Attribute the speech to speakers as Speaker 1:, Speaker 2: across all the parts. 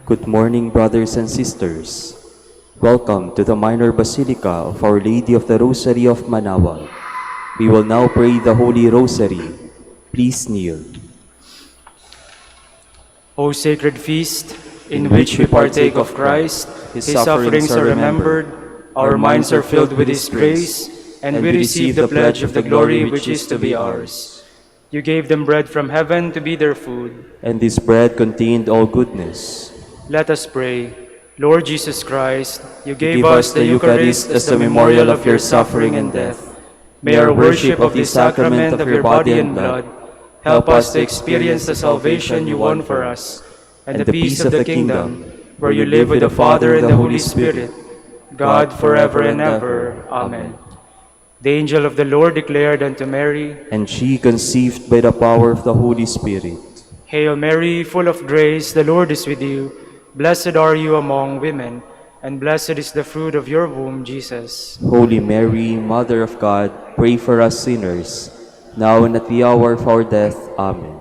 Speaker 1: Good morning, brothers and sisters. Welcome to the Minor Basilica of Our Lady of the Rosary of Manaoag. We will now pray the Holy Rosary. Please kneel.
Speaker 2: O sacred feast, in which we partake of Christ, His sufferings are remembered, our minds are filled with His grace, and we receive the pledge of the glory which is to be ours. You gave them bread from heaven to be their food.
Speaker 1: And this bread contained all goodness.
Speaker 2: Let us pray. Lord Jesus Christ, you gave us the Eucharist as the memorial of your suffering and death. May our worship of the sacrament of your body and blood help us to experience the salvation you won for us, and the peace of the kingdom, where you live with the Father and the Holy Spirit, God forever and ever. Amen. The angel of the Lord declared unto Mary,
Speaker 1: And she conceived by the power of the Holy Spirit.
Speaker 2: Hail Mary, full of grace, the Lord is with you. Blessed are you among women, and blessed is the fruit of your womb, Jesus.
Speaker 1: Holy Mary, Mother of God, pray for us sinners, now and at the hour of our death. Amen.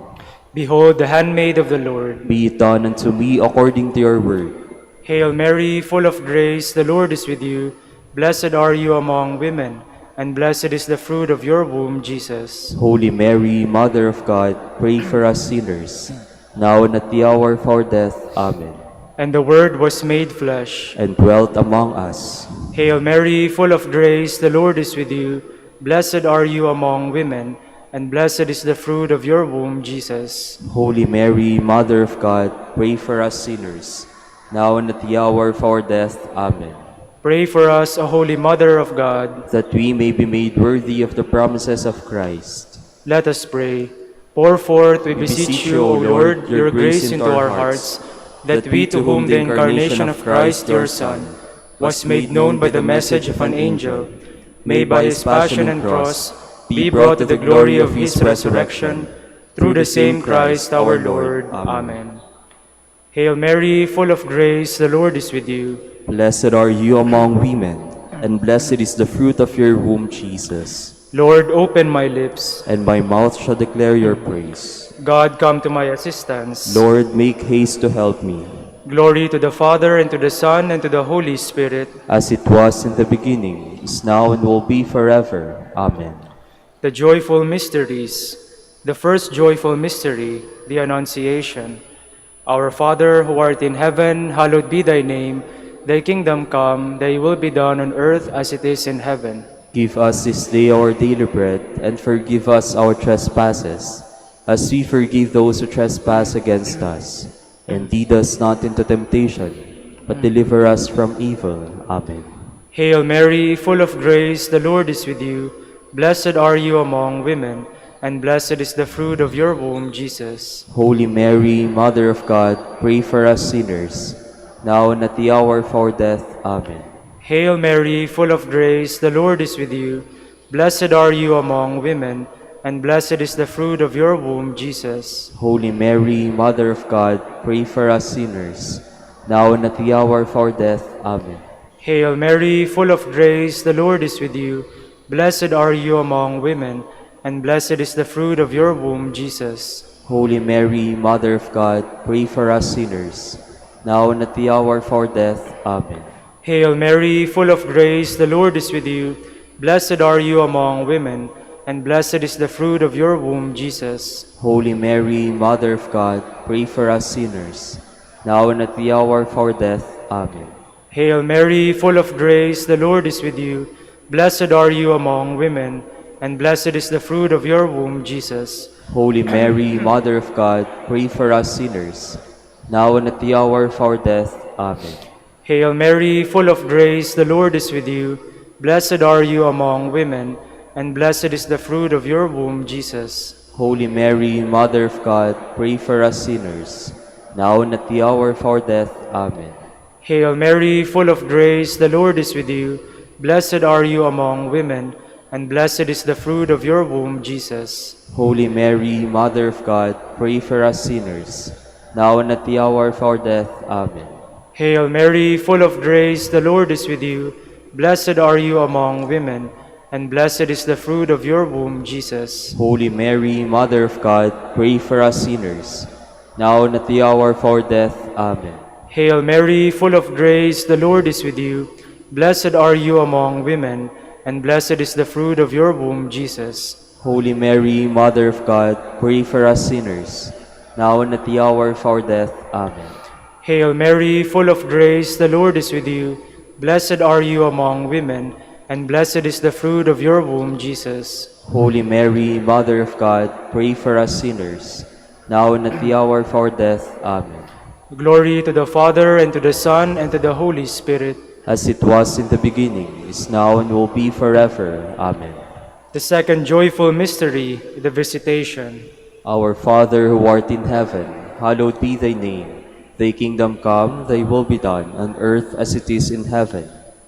Speaker 2: Behold the handmaid of the Lord.
Speaker 1: Be it done unto me according to your word.
Speaker 2: Hail Mary, full of grace, the Lord is with you. Blessed are you among women, and blessed is the fruit of your womb, Jesus.
Speaker 1: Holy Mary, Mother of God, pray for us sinners, now and at the hour of our death. Amen.
Speaker 2: And the Word was made flesh,
Speaker 1: and dwelt among us.
Speaker 2: Hail Mary, full of grace, the Lord is with you. Blessed are you among women, and blessed is the fruit of your womb, Jesus.
Speaker 1: Holy Mary, Mother of God, pray for us sinners, now and at the hour of our death. Amen.
Speaker 2: Pray for us, O Holy Mother of God,
Speaker 1: that we may be made worthy of the promises of Christ.
Speaker 2: Let us pray. Pour forth, we beseech you, O Lord, your grace into our hearts, that we, to whom the incarnation of Christ, your Son, was made known by the message of an angel, may by his passion and cross be brought to the glory of his resurrection, through the same Christ our Lord. Amen. Hail Mary, full of grace, the Lord is with you.
Speaker 1: Blessed are you among women, and blessed is the fruit of your womb, Jesus.
Speaker 2: Lord, open my lips,
Speaker 1: and my mouth shall declare your praise.
Speaker 2: God, come to my assistance.
Speaker 1: Lord, make haste to help me.
Speaker 2: Glory to the Father, and to the Son, and to the Holy Spirit.
Speaker 1: As it was in the beginning, is now, and will be forever. Amen.
Speaker 2: The joyful mysteries. The first joyful mystery, the Annunciation. Our Father, who art in heaven, hallowed be thy name. Thy kingdom come, thy will be done on earth as it is in heaven.
Speaker 1: Give us this day our daily bread, and forgive us our trespasses, as we forgive those who trespass against us. And lead us not into temptation, but deliver us from evil. Amen.
Speaker 2: Hail Mary, full of grace, the Lord is with you. Blessed are you among women, and blessed is the fruit of your womb, Jesus.
Speaker 1: Holy Mary, Mother of God, pray for us sinners, now and at the hour of our death. Amen.
Speaker 2: Hail Mary, full of grace, the Lord is with you. Blessed are you among women, and blessed is the fruit of your womb, Jesus.
Speaker 1: Holy Mary, Mother of God, pray for us sinners, now and at the hour of our death. Amen.
Speaker 2: Hail Mary, full of grace, the Lord is with you. Blessed are you among women, and blessed is the fruit of your womb, Jesus.
Speaker 1: Holy Mary, Mother of God, pray for us sinners, now and at the hour of our death. Amen.
Speaker 2: Hail Mary, full of grace, the Lord is with you. Blessed are you among women, and blessed is the fruit of your womb, Jesus.
Speaker 1: Holy Mary, Mother of God, pray for us sinners, now and at the hour of our death. Amen.
Speaker 2: Hail Mary, full of grace, the Lord is with you. Blessed are you among women, and blessed is the fruit of your womb, Jesus.
Speaker 1: Holy Mary, Mother of God, pray for us sinners, now and at the hour of our death. Amen.
Speaker 2: Hail Mary, full of grace, the Lord is with you. Blessed are you among women, and blessed is the fruit of your womb, Jesus.
Speaker 1: Holy Mary, Mother of God, pray for us sinners, now and at the hour of our death. Amen.
Speaker 2: Hail Mary, full of grace, the Lord is with you. Blessed are you among women, and blessed is the fruit of your womb, Jesus.
Speaker 1: Holy Mary, Mother of God, pray for us sinners, now and at the hour of our death. Amen.
Speaker 2: Hail Mary, full of grace, the Lord is with you. Blessed are you among women, and blessed is the fruit of your womb, Jesus.
Speaker 1: Holy Mary, Mother of God, pray for us sinners, now and at the hour of our death. Amen.
Speaker 2: Hail Mary, full of grace, the Lord is with you. Blessed are you among women, and blessed is the fruit of your womb, Jesus.
Speaker 1: Holy Mary, Mother of God, pray for us sinners, now and at the hour of our death. Amen.
Speaker 2: Hail Mary, full of grace, the Lord is with you. Blessed are you among women, and blessed is the fruit of your womb, Jesus.
Speaker 1: Holy Mary, Mother of God, pray for us sinners, now and at the hour of our death. Amen.
Speaker 2: Glory to the Father, and to the Son, and to the Holy Spirit.
Speaker 1: As it was in the beginning, is now, and will be forever. Amen.
Speaker 2: The second joyful mystery, the Visitation.
Speaker 1: Our Father who art in heaven, hallowed be thy name. Thy kingdom come, thy will be done, on earth as it is in heaven.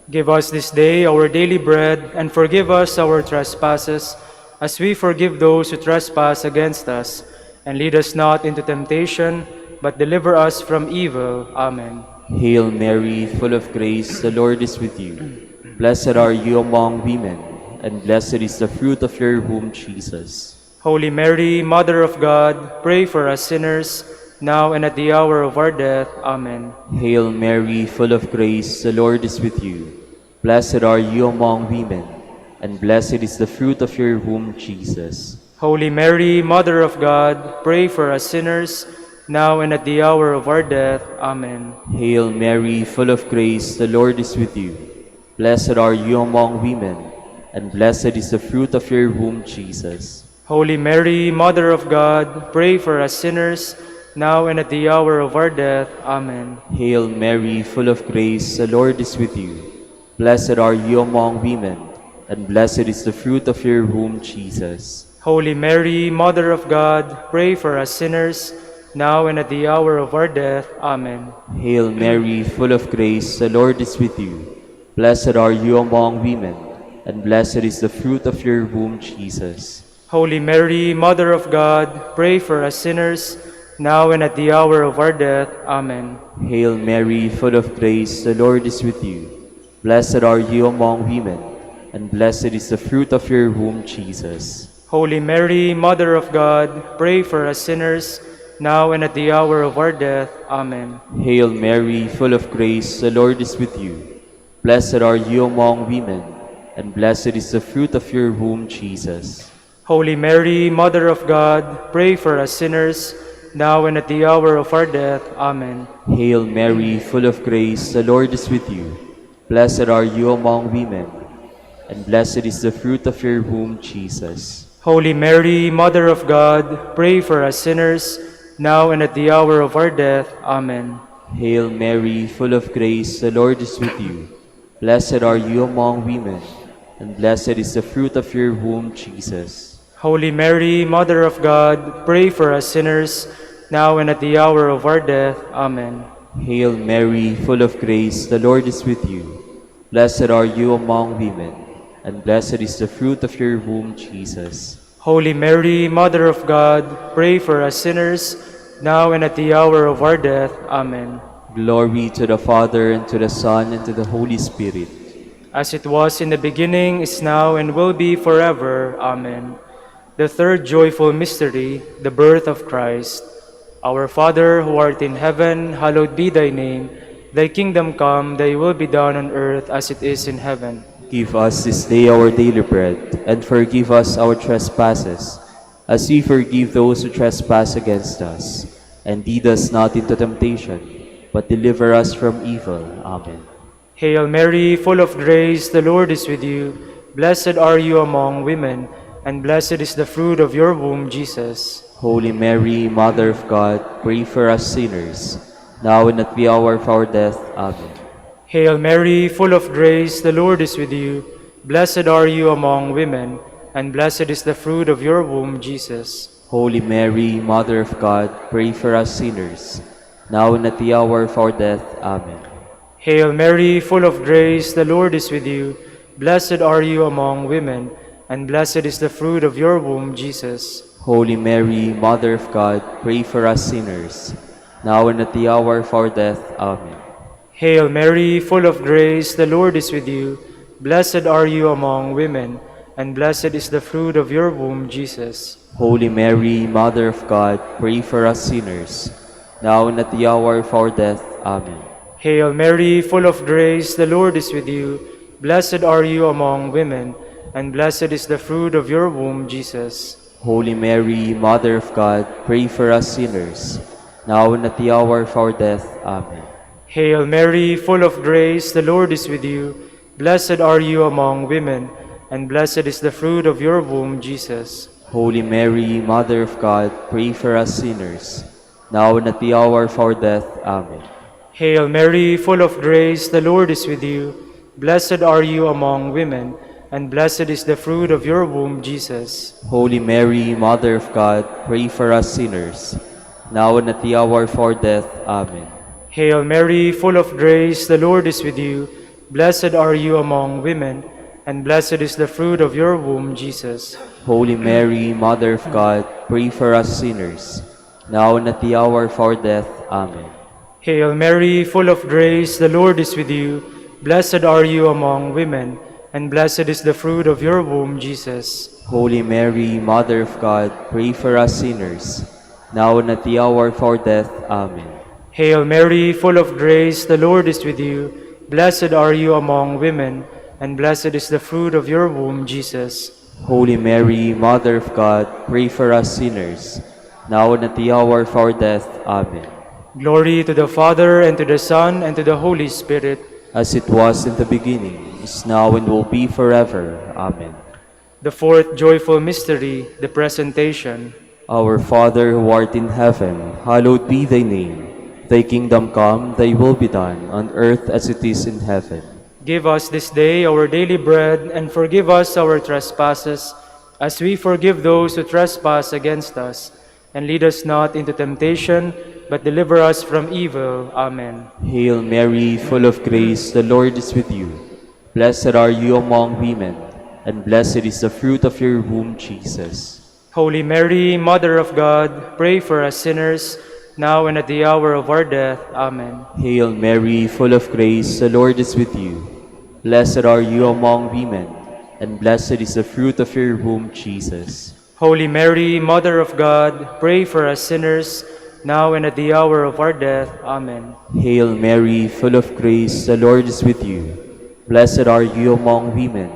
Speaker 2: Give us this day our daily bread, and forgive us our trespasses, as we forgive those who trespass against us. And lead us not into temptation, but deliver us from evil. Amen.
Speaker 1: Hail Mary, full of grace, the Lord is with you. Blessed are you among women, and blessed is the fruit of your womb, Jesus.
Speaker 2: Holy Mary, Mother of God, pray for us sinners, now and at the hour of our death. Amen.
Speaker 1: Hail Mary, full of grace, the Lord is with you. Blessed are you among women, and blessed is the fruit of your womb, Jesus.
Speaker 2: Holy Mary, Mother of God, pray for us sinners, now and at the hour of our death. Amen.
Speaker 1: Hail Mary, full of grace, the Lord is with you. Blessed are you among women, and blessed is the fruit of your womb, Jesus.
Speaker 2: Holy Mary, Mother of God, pray for us sinners, now and at the hour of our death. Amen.
Speaker 1: Hail Mary, full of grace, the Lord is with you. Blessed are you among women, and blessed is the fruit of your womb, Jesus.
Speaker 2: Holy Mary, Mother of God, pray for us sinners, now and at the hour of our death. Amen.
Speaker 1: Hail Mary, full of grace, the Lord is with you. Blessed are you among women, and blessed is the fruit of your womb, Jesus.
Speaker 2: Holy Mary, Mother of God, pray for us sinners, now and at the hour of our death. Amen.
Speaker 1: Hail Mary, full of grace, the Lord is with you. Blessed are you among women, and blessed is the fruit of your womb, Jesus.
Speaker 2: Holy Mary, Mother of God, pray for us sinners, now and at the hour of our death. Amen.
Speaker 1: Hail Mary, full of grace, the Lord is with you. Blessed are you among women, and blessed is the fruit of your womb, Jesus.
Speaker 2: Holy Mary, Mother of God, pray for us sinners, now and at the hour of our death. Amen.
Speaker 1: Hail Mary, full of grace, the Lord is with you. Blessed are you among women, and blessed is the fruit of your womb, Jesus.
Speaker 2: Holy Mary, Mother of God, pray for us sinners, now and at the hour of our death. Amen.
Speaker 1: Hail Mary, full of grace, the Lord is with you. Blessed are you among women, and blessed is the fruit of your womb, Jesus.
Speaker 2: Holy Mary, Mother of God, pray for us sinners, now and at the hour of our death. Amen.
Speaker 1: Hail Mary, full of grace, the Lord is with you. Blessed are you among women, and blessed is the fruit of your womb, Jesus.
Speaker 2: Holy Mary, Mother of God, pray for us sinners, now and at the hour of our death. Amen.
Speaker 1: Glory to the Father, and to the Son, and to the Holy Spirit.
Speaker 2: As it was in the beginning, is now, and will be forever. Amen. The third joyful mystery, the birth of Christ. Our Father, who art in heaven, hallowed be thy name. Thy kingdom come, thy will be done on earth as it is in heaven.
Speaker 1: Give us this day our daily bread, and forgive us our trespasses, as we forgive those who trespass against us. And lead us not into temptation, but deliver us from evil. Amen.
Speaker 2: Hail Mary, full of grace, the Lord is with you. Blessed are you among women, and blessed is the fruit of your womb, Jesus.
Speaker 1: Holy Mary, Mother of God, pray for us sinners, now and at the hour of our death. Amen.
Speaker 2: Hail Mary, full of grace, the Lord is with you. Blessed are you among women, and blessed is the fruit of your womb, Jesus.
Speaker 1: Holy Mary, Mother of God, pray for us sinners, now and at the hour of our death. Amen.
Speaker 2: Hail Mary, full of grace, the Lord is with you. Blessed are you among women, and blessed is the fruit of your womb, Jesus.
Speaker 1: Holy Mary, Mother of God, pray for us sinners, now and at the hour of our death. Amen.
Speaker 2: Hail Mary, full of grace, the Lord is with you. Blessed are you among women, and blessed is the fruit of your womb, Jesus.
Speaker 1: Holy Mary, Mother of God, pray for us sinners, now and at the hour of our death. Amen.
Speaker 2: Hail Mary, full of grace, the Lord is with you. Blessed are you among women, and blessed is the fruit of your womb, Jesus.
Speaker 1: Holy Mary, Mother of God, pray for us sinners, now and at the hour of our death. Amen.
Speaker 2: Hail Mary, full of grace, the Lord is with you. Blessed are you among women, and blessed is the fruit of your womb, Jesus.
Speaker 1: Holy Mary, Mother of God, pray for us sinners, now and at the hour of our death. Amen.
Speaker 2: Hail Mary, full of grace, the Lord is with you. Blessed are you among women, and blessed is the fruit of your womb, Jesus.
Speaker 1: Holy Mary, Mother of God, pray for us sinners, now and at the hour of our death. Amen.
Speaker 2: Hail Mary, full of grace, the Lord is with you. Blessed are you among women, and blessed is the fruit of your womb, Jesus.
Speaker 1: Holy Mary, Mother of God, pray for us sinners, now and at the hour of our death. Amen.
Speaker 2: Hail Mary, full of grace, the Lord is with you. Blessed are you among women, and blessed is the fruit of your womb, Jesus.
Speaker 1: Holy Mary, Mother of God, pray for us sinners, now and at the hour of our death. Amen.
Speaker 2: Hail Mary, full of grace, the Lord is with you. Blessed are you among women, and blessed is the fruit of your womb, Jesus.
Speaker 1: Holy Mary, Mother of God, pray for us sinners, now and at the hour of our death. Amen.
Speaker 2: Glory to the Father, and to the Son, and to the Holy Spirit.
Speaker 1: As it was in the beginning, is now, and will be forever. Amen.
Speaker 2: The fourth joyful mystery, the Presentation.
Speaker 1: Our Father who art in heaven, hallowed be thy name. Thy kingdom come, thy will be done, on earth as it is in heaven.
Speaker 2: Give us this day our daily bread, and forgive us our trespasses, as we forgive those who trespass against us. And lead us not into temptation, but deliver us from evil. Amen.
Speaker 1: Hail Mary, full of grace, the Lord is with you. Blessed are you among women, and blessed is the fruit of your womb, Jesus.
Speaker 2: Holy Mary, Mother of God, pray for us sinners, now and at the hour of our death. Amen.
Speaker 1: Hail Mary, full of grace, the Lord is with you. Blessed are you among women, and blessed is the fruit of your womb, Jesus.
Speaker 2: Holy Mary, Mother of God, pray for us sinners, now and at the hour of our death. Amen.
Speaker 1: Hail Mary, full of grace, the Lord is with you. Blessed are you among women,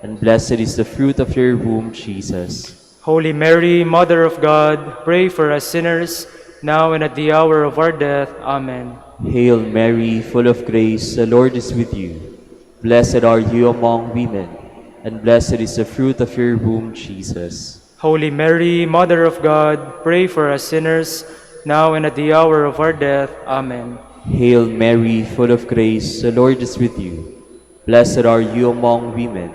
Speaker 1: and blessed is the fruit of your womb, Jesus.
Speaker 2: Holy Mary, Mother of God, pray for us sinners, now and at the hour of our death. Amen.
Speaker 1: Hail Mary, full of grace, the Lord is with you. Blessed are you among women, and blessed is the fruit of your womb, Jesus.
Speaker 2: Holy Mary, Mother of God, pray for us sinners, now and at the hour of our death. Amen.
Speaker 1: Hail Mary, full of grace, the Lord is with you. Blessed are you among women,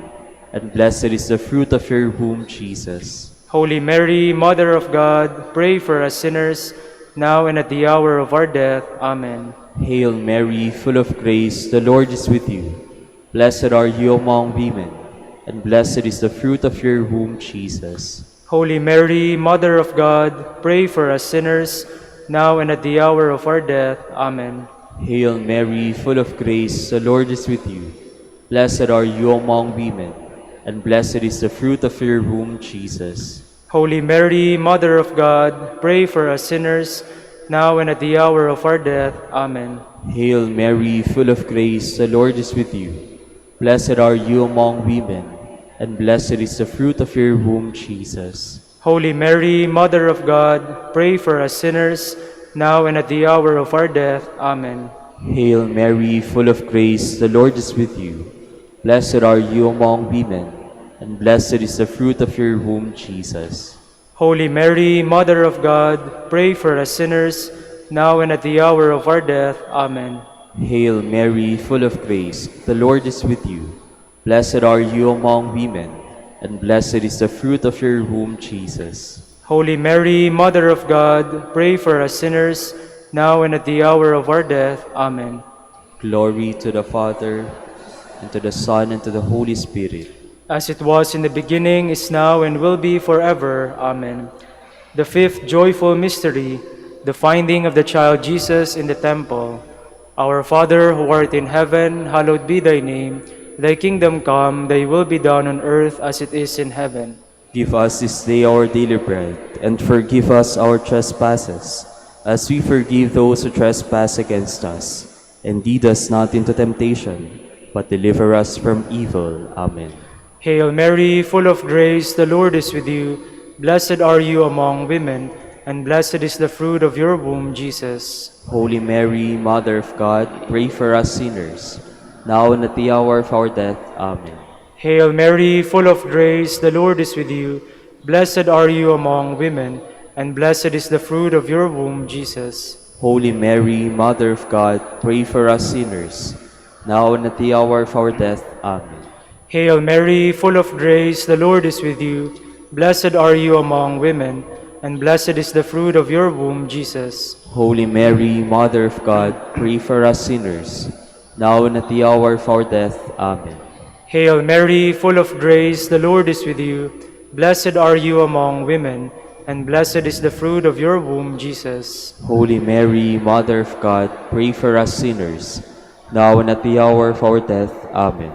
Speaker 1: and blessed is the fruit of your womb, Jesus.
Speaker 2: Holy Mary, Mother of God, pray for us sinners, now and at the hour of our death. Amen.
Speaker 1: Hail Mary, full of grace, the Lord is with you. Blessed are you among women, and blessed is the fruit of your womb, Jesus.
Speaker 2: Holy Mary, Mother of God, pray for us sinners, now and at the hour of our death. Amen.
Speaker 1: Hail Mary, full of grace, the Lord is with you. Blessed are you among women, and blessed is the fruit of your womb, Jesus.
Speaker 2: Holy Mary, Mother of God, pray for us sinners, now and at the hour of our death. Amen.
Speaker 1: Hail Mary, full of grace, the Lord is with you. Blessed are you among women, and blessed is the fruit of your womb, Jesus.
Speaker 2: Holy Mary, Mother of God, pray for us sinners, now and at the hour of our death. Amen.
Speaker 1: Hail Mary, full of grace, the Lord is with you. Blessed are you among women, and blessed is the fruit of your womb, Jesus.
Speaker 2: Holy Mary, Mother of God, pray for us sinners, now and at the hour of our death. Amen.
Speaker 1: Hail Mary, full of grace, the Lord is with you. Blessed are you among women, and blessed is the fruit of your womb, Jesus.
Speaker 2: Holy Mary, Mother of God, pray for us sinners, now and at the hour of our death. Amen.
Speaker 1: Glory to the Father, and to the Son, and to the Holy Spirit.
Speaker 2: As it was in the beginning, is now, and will be forever. Amen. The fifth joyful mystery, the finding of the child Jesus in the temple. Our Father, who art in heaven, hallowed be thy name. Thy kingdom come, thy will be done on earth as it is in heaven.
Speaker 1: Give us this day our daily bread, and forgive us our trespasses, as we forgive those who trespass against us. And lead us not into temptation, but deliver us from evil. Amen.
Speaker 2: Hail Mary, full of grace, the Lord is with you. Blessed are you among women, and blessed is the fruit of your womb, Jesus.
Speaker 1: Holy Mary, Mother of God, pray for us sinners, now and at the hour of our death. Amen.
Speaker 2: Hail Mary, full of grace, the Lord is with you. Blessed are you among women, and blessed is the fruit of your womb, Jesus.
Speaker 1: Holy Mary, Mother of God, pray for us sinners, now and at the hour of our death. Amen.
Speaker 2: Hail Mary, full of grace, the Lord is with you. Blessed are you among women, and blessed is the fruit of your womb, Jesus.
Speaker 1: Holy Mary, Mother of God, pray for us sinners, now and at the hour of our death. Amen.
Speaker 2: Hail Mary, full of grace, the Lord is with you. Blessed are you among women, and blessed is the fruit of your womb, Jesus.
Speaker 1: Holy Mary, Mother of God, pray for us sinners, now and at the hour of our death. Amen.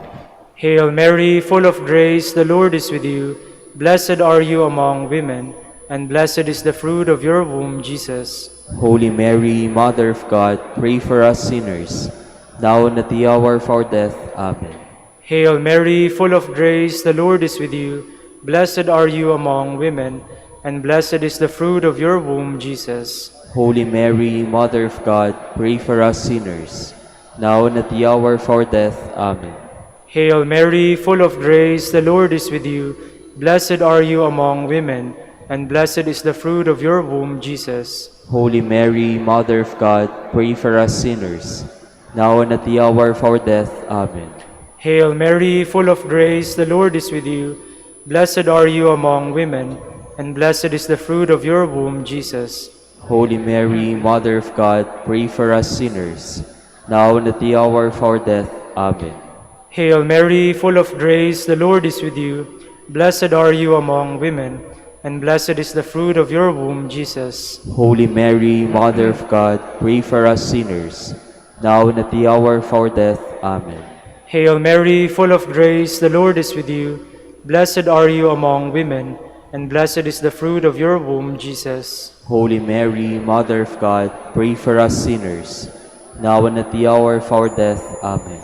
Speaker 2: Hail Mary, full of grace, the Lord is with you. Blessed are you among women, and blessed is the fruit of your womb, Jesus.
Speaker 1: Holy Mary, Mother of God, pray for us sinners, now and at the hour of our death. Amen.
Speaker 2: Hail Mary, full of grace, the Lord is with you. Blessed are you among women, and blessed is the fruit of your womb, Jesus.
Speaker 1: Holy Mary, Mother of God, pray for us sinners, now and at the hour of our death. Amen.
Speaker 2: Hail Mary, full of grace, the Lord is with you. Blessed are you among women, and blessed is the fruit of your womb, Jesus.
Speaker 1: Holy Mary, Mother of God, pray for us sinners, now and at the hour of our death. Amen.
Speaker 2: Hail Mary, full of grace, the Lord is with you. Blessed are you among women, and blessed is the fruit of your womb, Jesus.
Speaker 1: Holy Mary, Mother of God, pray for us sinners, now and at the hour of our death. Amen.
Speaker 2: Hail Mary, full of grace, the Lord is with you. Blessed are you among women, and blessed is the fruit of your womb, Jesus.
Speaker 1: Holy Mary, Mother of God, pray for us sinners, now and at the hour of our death. Amen.
Speaker 2: Hail Mary, full of grace, the Lord is with you. Blessed are you among women, and blessed is the fruit of your womb, Jesus.
Speaker 1: Holy Mary, Mother of God, pray for us sinners, now and at the hour of our death. Amen.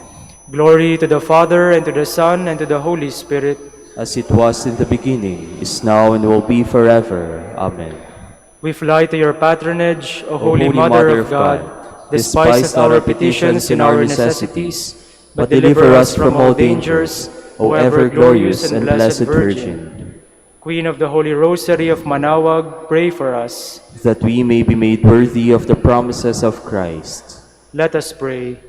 Speaker 2: Glory to the Father, and to the Son, and to the Holy Spirit.
Speaker 1: As it was in the beginning, is now, and will be forever. Amen.
Speaker 2: We fly to your patronage, O Holy Mother of God. Despise not our petitions and our necessities, but deliver us from all dangers, O ever glorious and blessed Virgin. Queen of the Holy Rosary of Manaoag, pray for us.
Speaker 1: That we may be made worthy of the promises of Christ.
Speaker 2: Let us pray.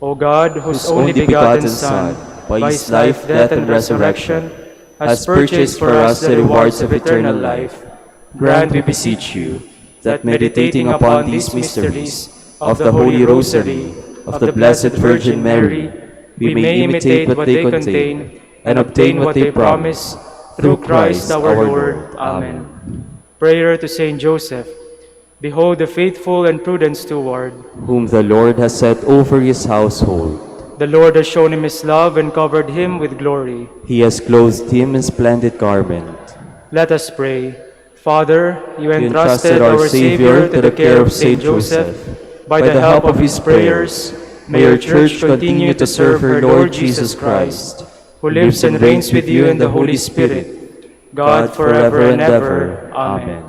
Speaker 2: O God, whose only begotten Son, by his life, death, and resurrection, has purchased for us the rewards of eternal life, grant, we beseech you, that meditating upon these mysteries of the Holy Rosary of the Blessed Virgin Mary, we may imitate what they contain and obtain what they promise, through Christ our Lord. Amen. Prayer to Saint Joseph. Behold the faithful and prudent steward,
Speaker 1: whom the Lord has set over his household.
Speaker 2: The Lord has shown him his love and covered him with glory.
Speaker 1: He has clothed him in splendid garment.
Speaker 2: Let us pray. Father, you entrusted our Savior to the care of Saint Joseph. By the help of his prayers, may your Church continue to serve her Lord Jesus Christ, who lives and reigns with you in the Holy Spirit, God forever and ever. Amen.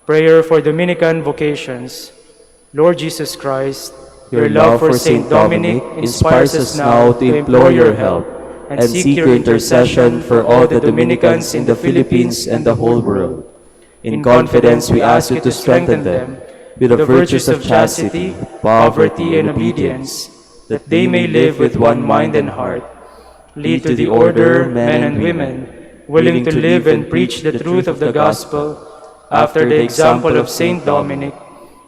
Speaker 2: Prayer for Dominican vocations. Lord Jesus Christ, your love for Saint Dominic inspires us now to implore your help and seek your intercession for all the Dominicans in the Philippines and the whole world. In confidence, we ask you to strengthen them with the virtues of chastity, poverty, and obedience, that they may live with one mind and heart. Lead to the order men and women, willing to live and preach the truth of the gospel, after the example of Saint Dominic,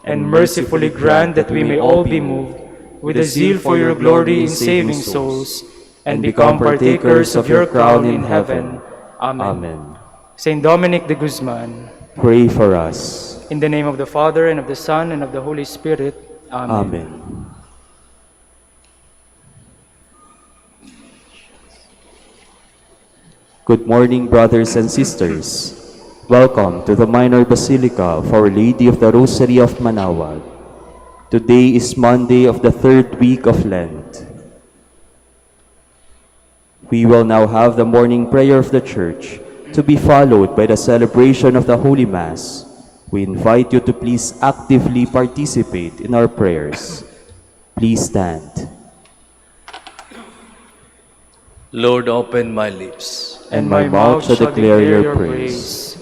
Speaker 2: and mercifully grant that we may all be moved with a zeal for your glory in saving souls, and become partakers of your crown in heaven. Amen.
Speaker 1: Amen.
Speaker 2: Saint Dominic de Guzman,
Speaker 1: pray for us.
Speaker 2: in the name of the Father, and of the Son, and of the Holy Spirit. Amen.
Speaker 1: Amen. Good morning, brothers and sisters. Welcome to the Minor Basilica of Our Lady of the Rosary of Manaoag. Today is Monday of the third week of Lent. We will now have the morning prayer of the Church, to be followed by the celebration of the Holy Mass. We invite you to please actively participate in our prayers. Please stand.
Speaker 3: Lord, open my lips,
Speaker 1: And my mouth shall declare your praise.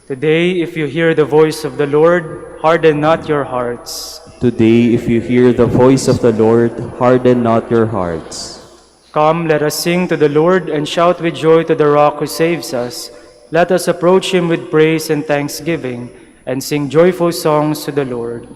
Speaker 2: Today, if you hear the voice of the Lord, harden not your hearts.
Speaker 1: Today, if you hear the voice of the Lord, harden not your hearts.
Speaker 2: Come, let us sing to the Lord and shout with joy to the Rock who saves us. Let us approach him with praise and thanksgiving, and sing joyful songs to the Lord.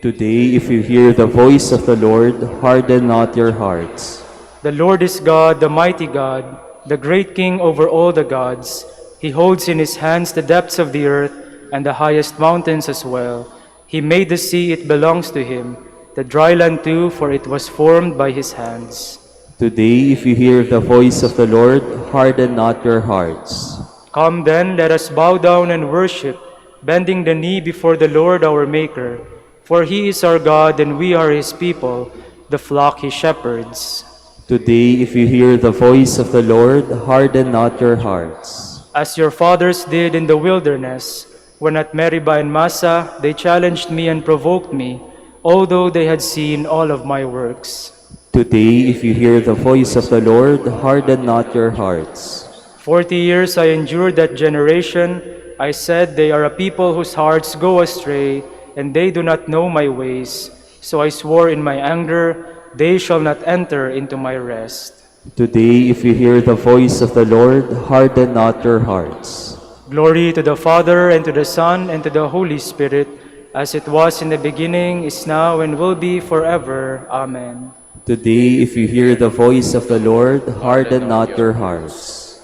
Speaker 1: Today, if you hear the voice of the Lord, harden not your hearts.
Speaker 2: The Lord is God, the mighty God, the great King over all the gods. He holds in his hands the depths of the earth and the highest mountains as well. He made the sea, it belongs to him, the dry land too, for it was formed by his hands.
Speaker 1: Today, if you hear the voice of the Lord, harden not your hearts.
Speaker 2: Come then, let us bow down and worship, bending the knee before the Lord our Maker. For he is our God and we are his people, the flock he shepherds.
Speaker 1: Today, if you hear the voice of the Lord, harden not your hearts.
Speaker 2: As your fathers did in the wilderness, when at Meribah and Massa they challenged me and provoked me, although they had seen all of my works.
Speaker 1: Today, if you hear the voice of the Lord, harden not your hearts.
Speaker 2: 40 years I endured that generation. I said, they are a people whose hearts go astray, and they do not know my ways. So I swore in my anger, they shall not enter into my rest.
Speaker 1: Today, if you hear the voice of the Lord, harden not your hearts.
Speaker 2: Glory to the Father, and to the Son, and to the Holy Spirit, as it was in the beginning, is now, and will be forever. Amen.
Speaker 1: Today, if you hear the voice of the Lord, harden not your hearts.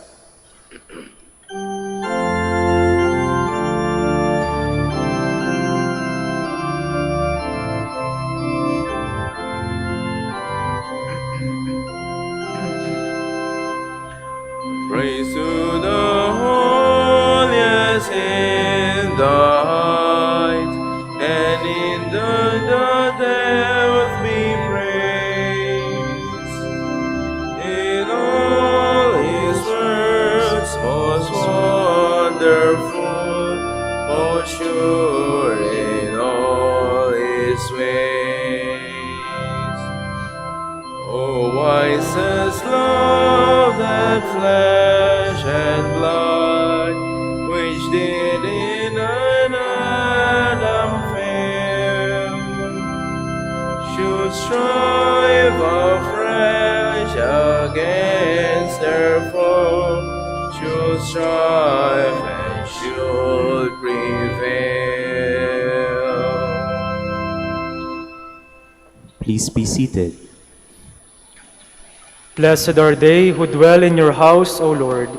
Speaker 3: praise to the holiest in the height, and in the depth be praised. In all his works most wonderful, most sure in all his ways. O wisest love that flesh and blood, which did in an Adam fail, should strive afresh against their foe, should strive and should prevail.
Speaker 1: Please be seated.
Speaker 2: Blessed are they who dwell in your house, O Lord.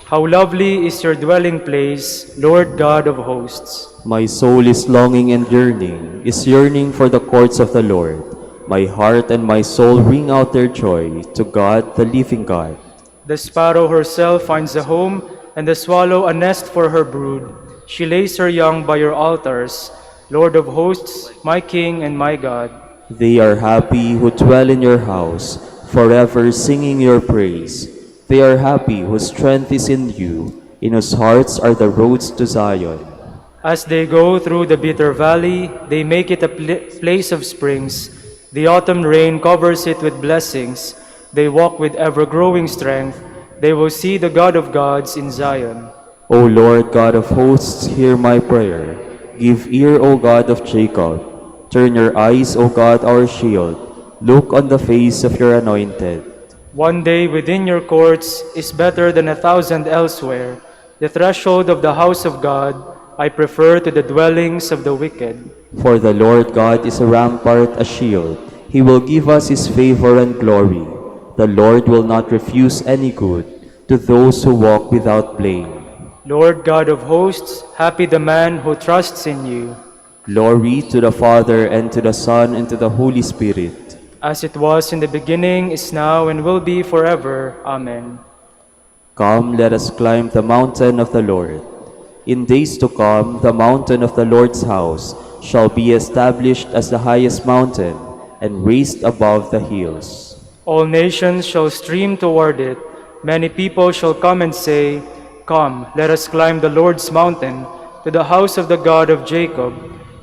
Speaker 2: How lovely is your dwelling place, Lord God of hosts.
Speaker 1: My soul is longing and yearning for the courts of the Lord. My heart and my soul ring out their joy to God, the living God.
Speaker 2: The sparrow herself finds a home, and the swallow a nest for her brood. She lays her young by your altars, Lord of hosts, my King and my God.
Speaker 1: They are happy who dwell in your house, forever singing your praise. They are happy whose strength is in you, in whose hearts are the roads to Zion.
Speaker 2: As they go through the bitter valley, they make it a place of springs. The autumn rain covers it with blessings. They walk with ever-growing strength. They will see the God of gods in Zion.
Speaker 1: O Lord God of hosts, hear my prayer. Give ear, O God of Jacob. Turn your eyes, O God, our shield. Look on the face of your anointed.
Speaker 2: One day within your courts is better than 1,000 elsewhere. The threshold of the house of God I prefer to the dwellings of the wicked.
Speaker 1: For the Lord God is a rampart, a shield. He will give us his favor and glory. The Lord will not refuse any good to those who walk without blame.
Speaker 2: Lord God of hosts, happy the man who trusts in you.
Speaker 1: Glory to the Father, and to the Son, and to the Holy Spirit.
Speaker 2: As it was in the beginning, is now, and will be forever. Amen.
Speaker 1: Come, let us climb the mountain of the Lord. In days to come, the mountain of the Lord's house shall be established as the highest mountain and raised above the hills.
Speaker 2: All nations shall stream toward it. Many people shall come and say, "Come, let us climb the Lord's mountain, to the house of the God of Jacob,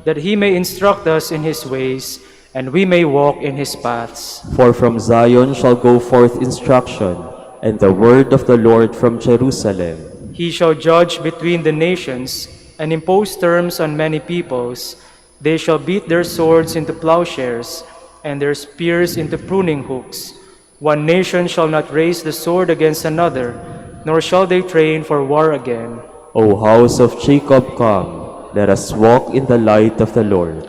Speaker 2: that he may instruct us in his ways, and we may walk in his paths."
Speaker 1: For from Zion shall go forth instruction, and the word of the Lord from Jerusalem.
Speaker 2: He shall judge between the nations, and impose terms on many peoples. They shall beat their swords into plowshares, and their spears into pruning hooks. One nation shall not raise the sword against another, nor shall they train for war again.
Speaker 1: O house of Jacob, come, let us walk in the light of the Lord.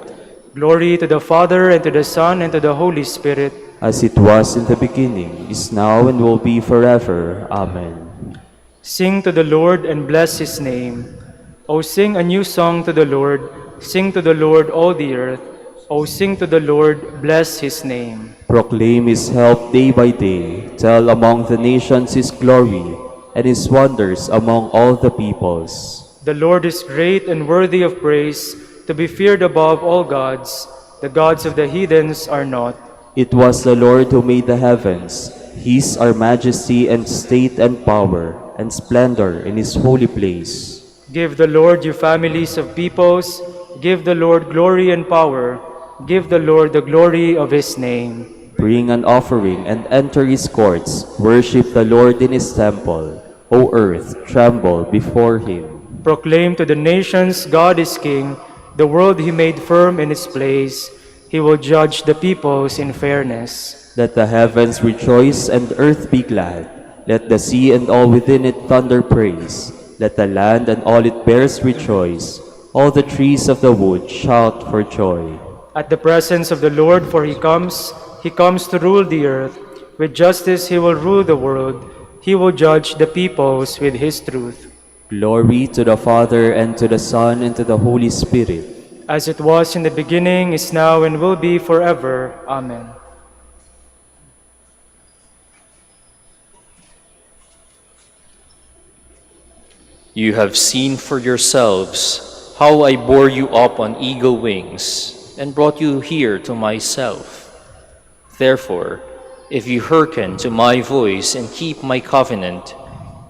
Speaker 2: Glory to the Father, and to the Son, and to the Holy Spirit,
Speaker 1: As it was in the beginning, is now, and will be forever. Amen.
Speaker 2: Sing to the Lord and bless his name. O sing a new song to the Lord. Sing to the Lord, all the earth. O sing to the Lord, bless his name.
Speaker 1: Proclaim his help day by day. Tell among the nations his glory, and his wonders among all the peoples.
Speaker 2: The Lord is great and worthy of praise, to be feared above all gods. The gods of the heathens are not.
Speaker 1: It was the Lord who made the heavens. His are majesty and state and power, and splendor in his holy place.
Speaker 2: Give the Lord, you families of peoples. Give the Lord glory and power. Give the Lord the glory of his name.
Speaker 1: Bring an offering and enter his courts. Worship the Lord in his temple. O earth, tremble before him.
Speaker 2: Proclaim to the nations, God is king. The world he made firm in its place. He will judge the peoples in fairness.
Speaker 1: Let the heavens rejoice and earth be glad. Let the sea and all within it thunder praise. Let the land and all it bears rejoice. All the trees of the wood shout for joy.
Speaker 2: At the presence of the Lord, for he comes to rule the earth. With justice he will rule the world. He will judge the peoples with his truth.
Speaker 1: Glory to the Father, and to the Son, and to the Holy Spirit.
Speaker 2: As it was in the beginning, is now, and will be forever. Amen.
Speaker 4: You have seen for yourselves how I bore you up on eagle wings and brought you here to myself. Therefore, if you hearken to my voice and keep my covenant,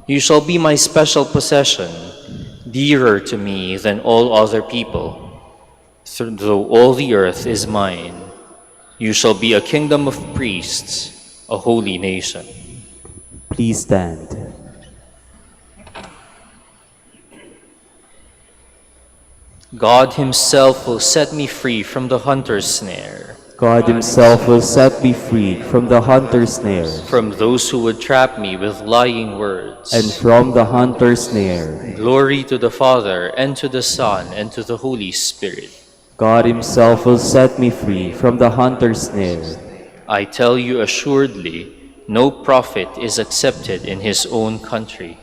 Speaker 4: you shall be my special possession, dearer to me than all other people. Though all the earth is mine, you shall be a kingdom of priests, a holy nation.
Speaker 1: Please stand.
Speaker 4: God himself will set me free from the hunter's snare,
Speaker 1: God himself will set me free from the hunter's snare,
Speaker 4: from those who would trap me with lying words.
Speaker 1: and from the hunter's snare.
Speaker 4: Glory to the Father, and to the Son, and to the Holy Spirit.
Speaker 1: God himself will set me free from the hunter's snare.
Speaker 4: I tell you assuredly, no prophet is accepted in his own country.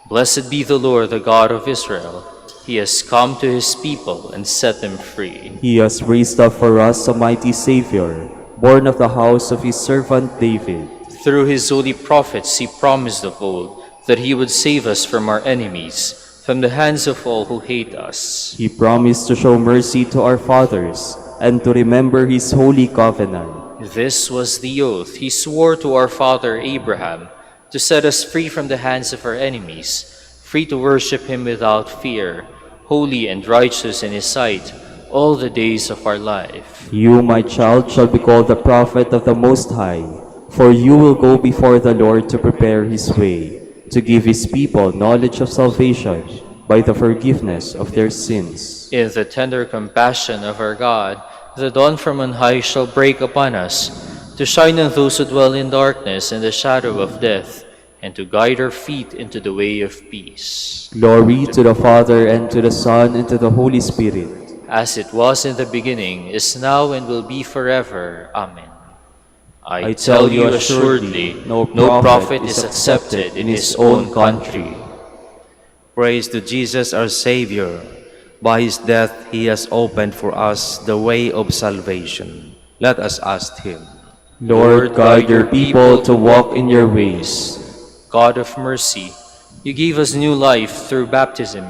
Speaker 4: Blessed be the Lord, the God of Israel. He has come to his people and set them free.
Speaker 1: He has raised up for us a mighty Savior, born of the house of his servant David.
Speaker 4: Through his holy prophets he promised of old that he would save us from our enemies, from the hands of all who hate us.
Speaker 1: He promised to show mercy to our fathers and to remember his holy covenant.
Speaker 4: This was the oath he swore to our father Abraham, to set us free from the hands of our enemies, free to worship him without fear, holy and righteous in his sight, all the days of our life.
Speaker 1: You, my child, shall be called the prophet of the Most High, for you will go before the Lord to prepare his way, to give his people knowledge of salvation by the forgiveness of their sins.
Speaker 4: In the tender compassion of our God, the dawn from on high shall break upon us, to shine on those who dwell in darkness and the shadow of death, and to guide our feet into the way of peace.
Speaker 1: Glory to the Father, and to the Son, and to the Holy Spirit.
Speaker 4: As it was in the beginning, is now, and will be forever. Amen. I tell you assuredly, no prophet is accepted in his own country.
Speaker 5: Praise to Jesus our Savior. By his death he has opened for us the way of salvation. Let us ask him.
Speaker 1: Lord, guide your people to walk in your ways.
Speaker 4: God of mercy, You gave us new life through baptism.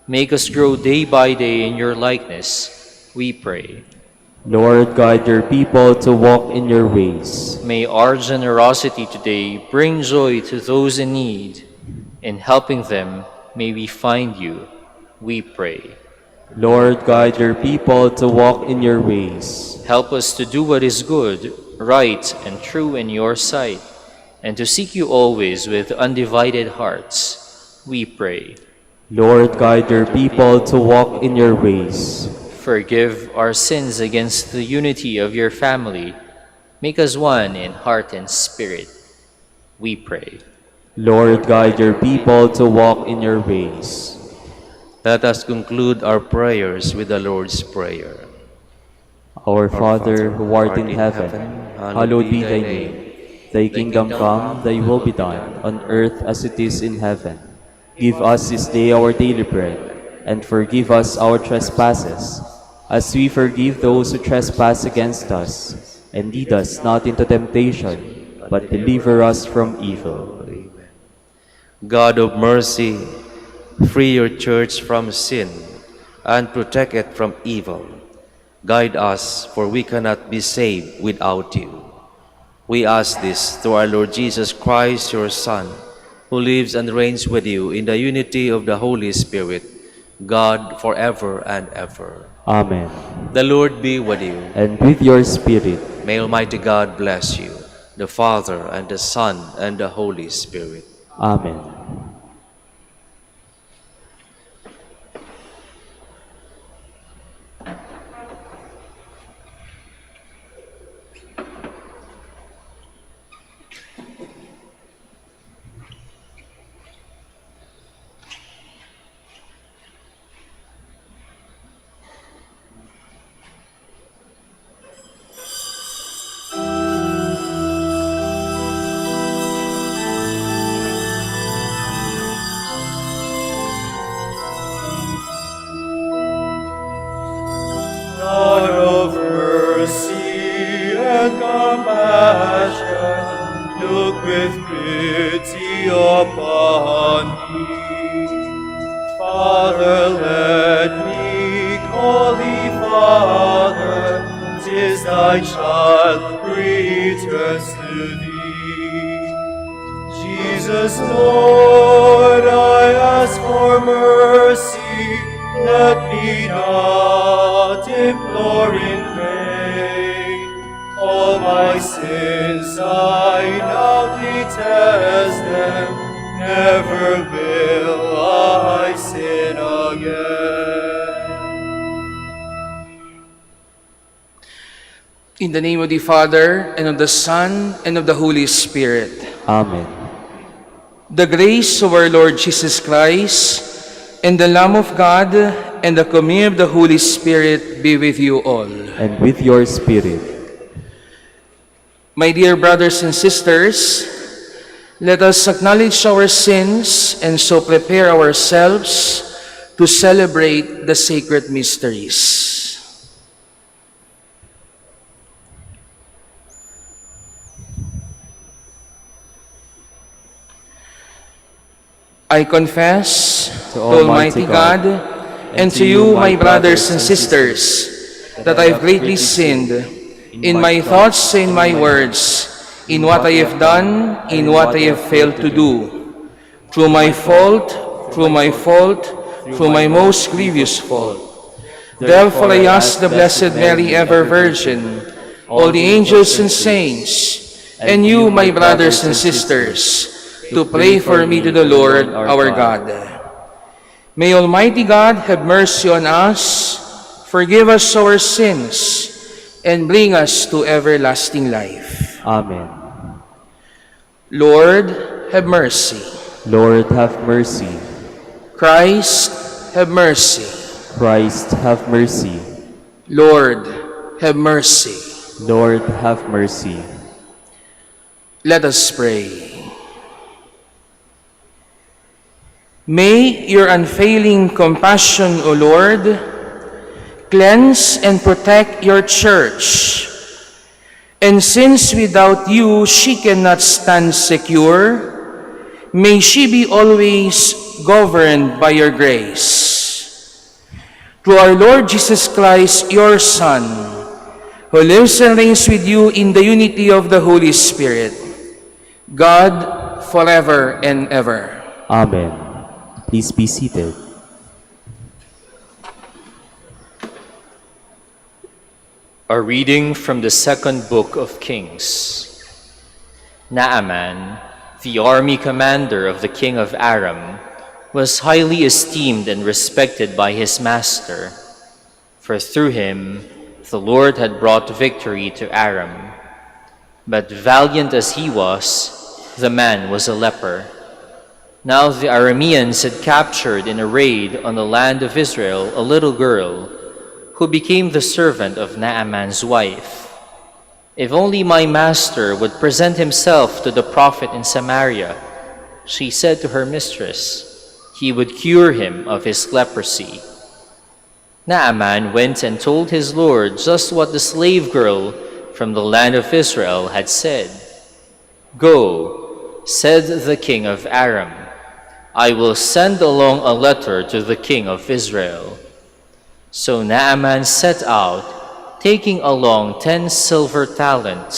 Speaker 4: Make us grow day by day in your likeness, we pray.
Speaker 1: Lord, guide your people to walk in your ways.
Speaker 4: May our generosity today bring joy to those in need. In helping them, may we find you, we pray.
Speaker 1: Lord, guide your people to walk in your ways.
Speaker 4: Help us to do what is good, right, and true in your sight, and to seek you always with undivided hearts, we pray.
Speaker 1: Lord, guide your people to walk in your ways.
Speaker 4: Forgive our sins against the unity of your family. Make us one in heart and spirit, we pray.
Speaker 1: Lord, guide your people to walk in your ways.
Speaker 5: Let us conclude our prayers with the Lord's Prayer.
Speaker 1: Our Father, who art in heaven, hallowed be thy name. Thy kingdom come, thy will be done, on earth as it is in heaven. Give us this day our daily bread, and forgive us our trespasses, as we forgive those who trespass against us. And lead us not into temptation, but deliver us from evil.
Speaker 5: God of mercy, free your church from sin, and protect it from evil. Guide us, for we cannot be saved without you. We ask this through our Lord Jesus Christ, your Son, who lives and reigns with you in the unity of the Holy Spirit, God forever and ever.
Speaker 1: Amen.
Speaker 5: The Lord be with you.
Speaker 1: And with your spirit.
Speaker 5: May Almighty God bless you, the Father, and the Son, and the Holy Spirit.
Speaker 1: Amen.
Speaker 2: God of mercy and compassion, look with pity upon me. Father, let me call thee Father, 'tis thy child returns to thee. Jesus, Lord, I ask for mercy, let me not implore in vain. All my sins I now detest them, never will I sin again.
Speaker 6: In the name of the Father, and of the Son, and of the Holy Spirit.
Speaker 1: Amen.
Speaker 6: The grace of our Lord Jesus Christ, and the love of God, and the communion of the Holy Spirit be with you all.
Speaker 1: And with your spirit.
Speaker 6: My dear brothers and sisters, let us acknowledge our sins and so prepare ourselves to celebrate the sacred mysteries. I confess to Almighty God and to you, my brothers and sisters, that I have greatly sinned in my thoughts and my words, in what I have done, in what I have failed to do, through my fault, through my most grievous fault. Therefore I ask the Blessed Mary, ever Virgin, all the angels and saints, and you, my brothers and sisters, to pray for me to the Lord our God. May Almighty God have mercy on us, forgive us our sins, and bring us to everlasting life.
Speaker 1: Amen.
Speaker 6: Lord, have mercy.
Speaker 1: Lord, have mercy.
Speaker 6: Christ, have mercy.
Speaker 1: Christ, have mercy.
Speaker 6: Lord, have mercy.
Speaker 1: Lord, have mercy.
Speaker 6: Let us pray. May your unfailing compassion, O Lord, cleanse and protect your church. And since without you she cannot stand secure, May she be always governed by your grace. Through our Lord Jesus Christ, your Son, who lives and reigns with you in the unity of the Holy Spirit, God, forever and ever.
Speaker 1: Amen. Please be seated.
Speaker 4: A reading from the second book of Kings. Naaman, the army commander of the king of Aram, was highly esteemed and respected by his master, for through him the Lord had brought victory to Aram. But valiant as he was, the man was a leper. Now the Arameans had captured in a raid on the land of Israel a little girl, who became the servant of Naaman's wife. If only my master would present himself to the prophet in Samaria, she said to her mistress, he would cure him of his leprosy. Naaman went and told his lord just what the slave girl from the land of Israel had said. Go, said the king of Aram, I will send along a letter to the king of Israel. So Naaman set out, taking along 10 silver talents,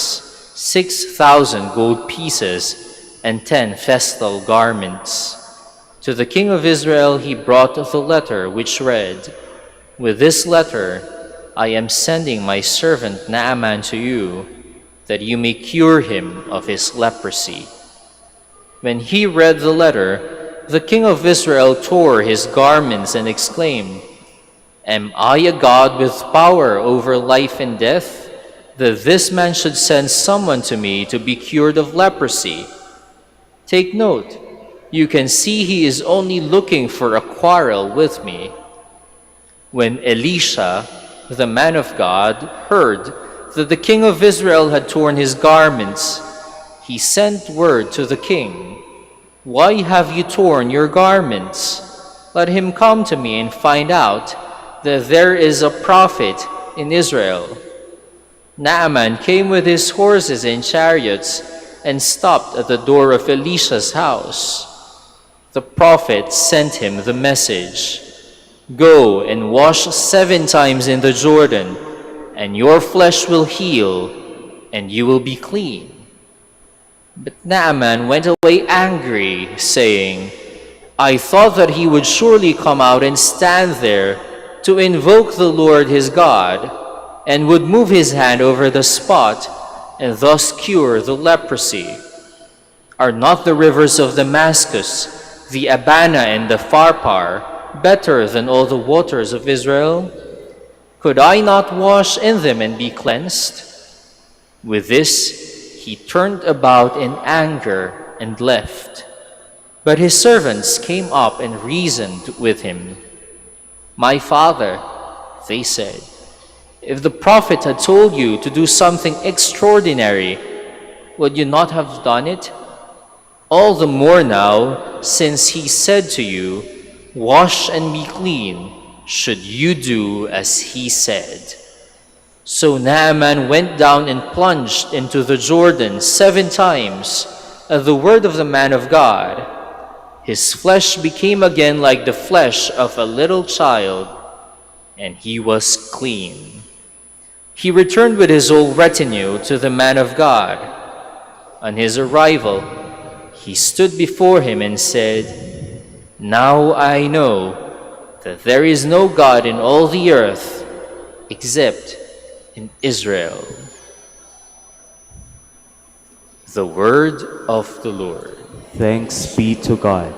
Speaker 4: 6,000 gold pieces, and 10 festal garments. To the king of Israel he brought the letter, which read, With this letter I am sending my servant Naaman to you, that you may cure him of his leprosy. When he read the letter, the king of Israel tore his garments and exclaimed, Am I a God with power over life and death, that this man should send someone to me to be cured of leprosy? Take note, you can see he is only looking for a quarrel with me. When Elisha, the man of God, heard that the king of Israel had torn his garments, he sent word to the king, Why have you torn your garments? Let him come to me and find out that there is a prophet in Israel. Naaman came with his horses and chariots and stopped at the door of Elisha's house. The prophet sent him the message, Go and wash 7 times in the Jordan, and your flesh will heal, and you will be clean. But Naaman went away angry, saying, I thought that he would surely come out and stand there to invoke the Lord his God, and would move his hand over the spot, and thus cure the leprosy. Are not the rivers of Damascus, the Abana and the Pharpar, better than all the waters of Israel? Could I not wash in them and be cleansed? With this, he turned about in anger and left. But his servants came up and reasoned with him. My father, they said, if the prophet had told you to do something extraordinary, would you not have done it? All the more now, since he said to you, Wash and be clean, should you do as he said. So Naaman went down and plunged into the Jordan 7 times at the word of the man of God. His flesh became again like the flesh of a little child, and he was clean. He returned with his whole retinue to the man of God. On his arrival, he stood before him and said, Now I know that there is no God in all the earth except in Israel. The word of the Lord.
Speaker 1: Thanks be to God.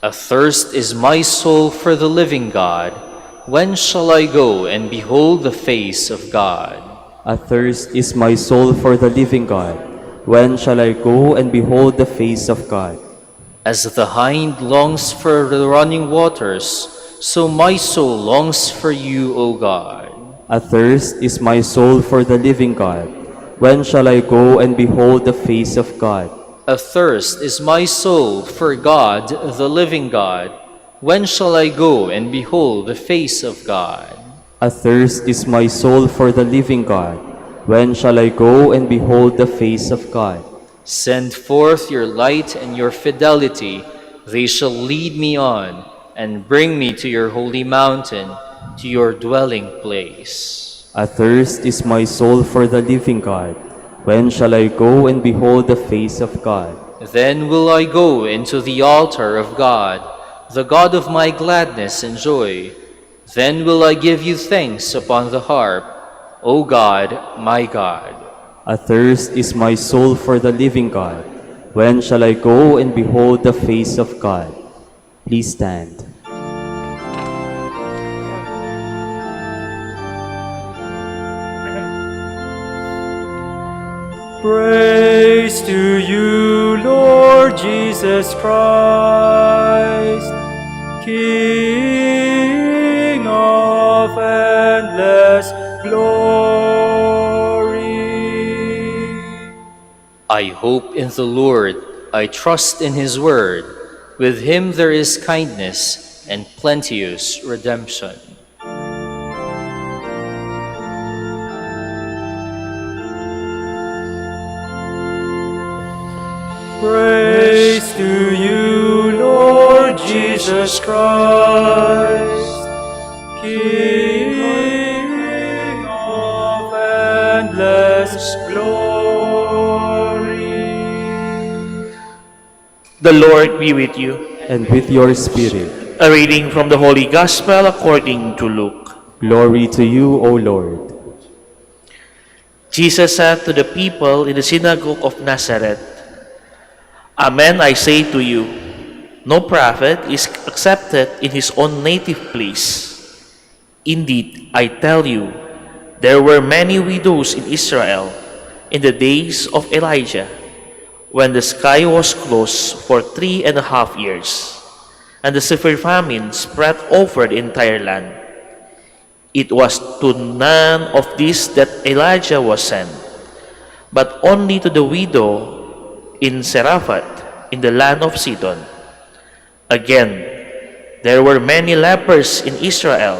Speaker 4: Athirst is my soul for the living God. When shall I go and behold the face of God?
Speaker 1: Athirst is my soul for the living God. When shall I go and behold the face of God?
Speaker 4: As the hind longs for the running waters, so my soul longs for you, O God.
Speaker 1: Athirst is my soul for the living God. When shall I go and behold the face of God?
Speaker 4: Athirst is my soul for God, the living God. When shall I go and behold the face of God?
Speaker 1: Athirst is my soul for the living God. When shall I go and behold the face of God?
Speaker 4: Send forth your light and your fidelity. They shall lead me on and bring me to your holy mountain, to your dwelling place.
Speaker 1: Athirst is my soul for the living God. When shall I go and behold the face of God?
Speaker 4: Then will I go into the altar of God, the God of my gladness and joy. Then will I give you thanks upon the harp, O God, my God.
Speaker 1: Athirst is my soul for the living God. When shall I go and behold the face of God? Please stand.
Speaker 2: Praise to you, Lord Jesus Christ, King of endless glory.
Speaker 4: I hope in the Lord, I trust in his word. With him there is kindness and plenteous redemption.
Speaker 2: Praise to you, Lord Jesus Christ, King of endless glory.
Speaker 7: The Lord be with you.
Speaker 1: And with your spirit.
Speaker 7: A reading from the Holy Gospel according to Luke.
Speaker 1: Glory to you, O Lord.
Speaker 7: Jesus said to the people in the synagogue of Nazareth, Amen, I say to you, no prophet is accepted in his own native place. Indeed, I tell you, there were many widows in Israel in the days of Elijah, when the sky was closed for 3.5 years, and the severe famine spread over the entire land. It was to none of these that Elijah was sent, but only to the widow in Seraphat, in the land of Sidon. Again, there were many lepers in Israel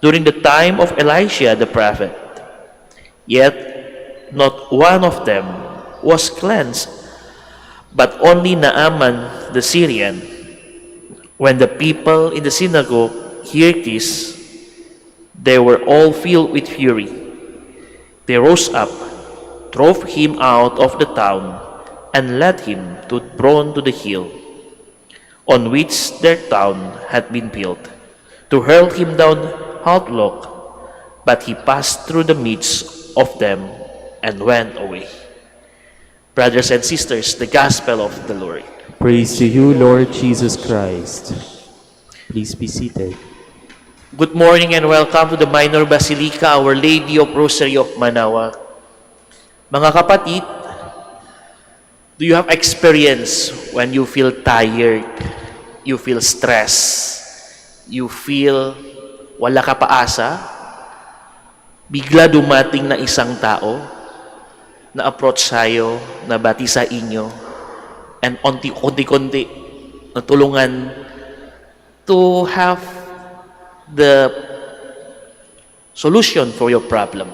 Speaker 7: during the time of Elisha the prophet. Yet not one of them was cleansed, but only Naaman the Syrian. When the people in the synagogue heard this, they were all filled with fury. They rose up, drove him out of the town, and led him thrown to the hill, on which their town had been built, to hurl him down outlook. But he passed through the midst of them and went away. Brothers and sisters, the Gospel of the Lord.
Speaker 1: Praise to you, Lord Jesus Christ. Please be seated.
Speaker 7: Good morning and welcome to the Minor Basilica, Our Lady of Rosary of Manaoag. Mga kapatid, do you have experience when you feel tired, you feel stressed, you feel wala ka paasa? Bigla dumating na isang tao na approach sa'yo, na bati sa inyo, and konti-konti natulungan to have the solution for your problem.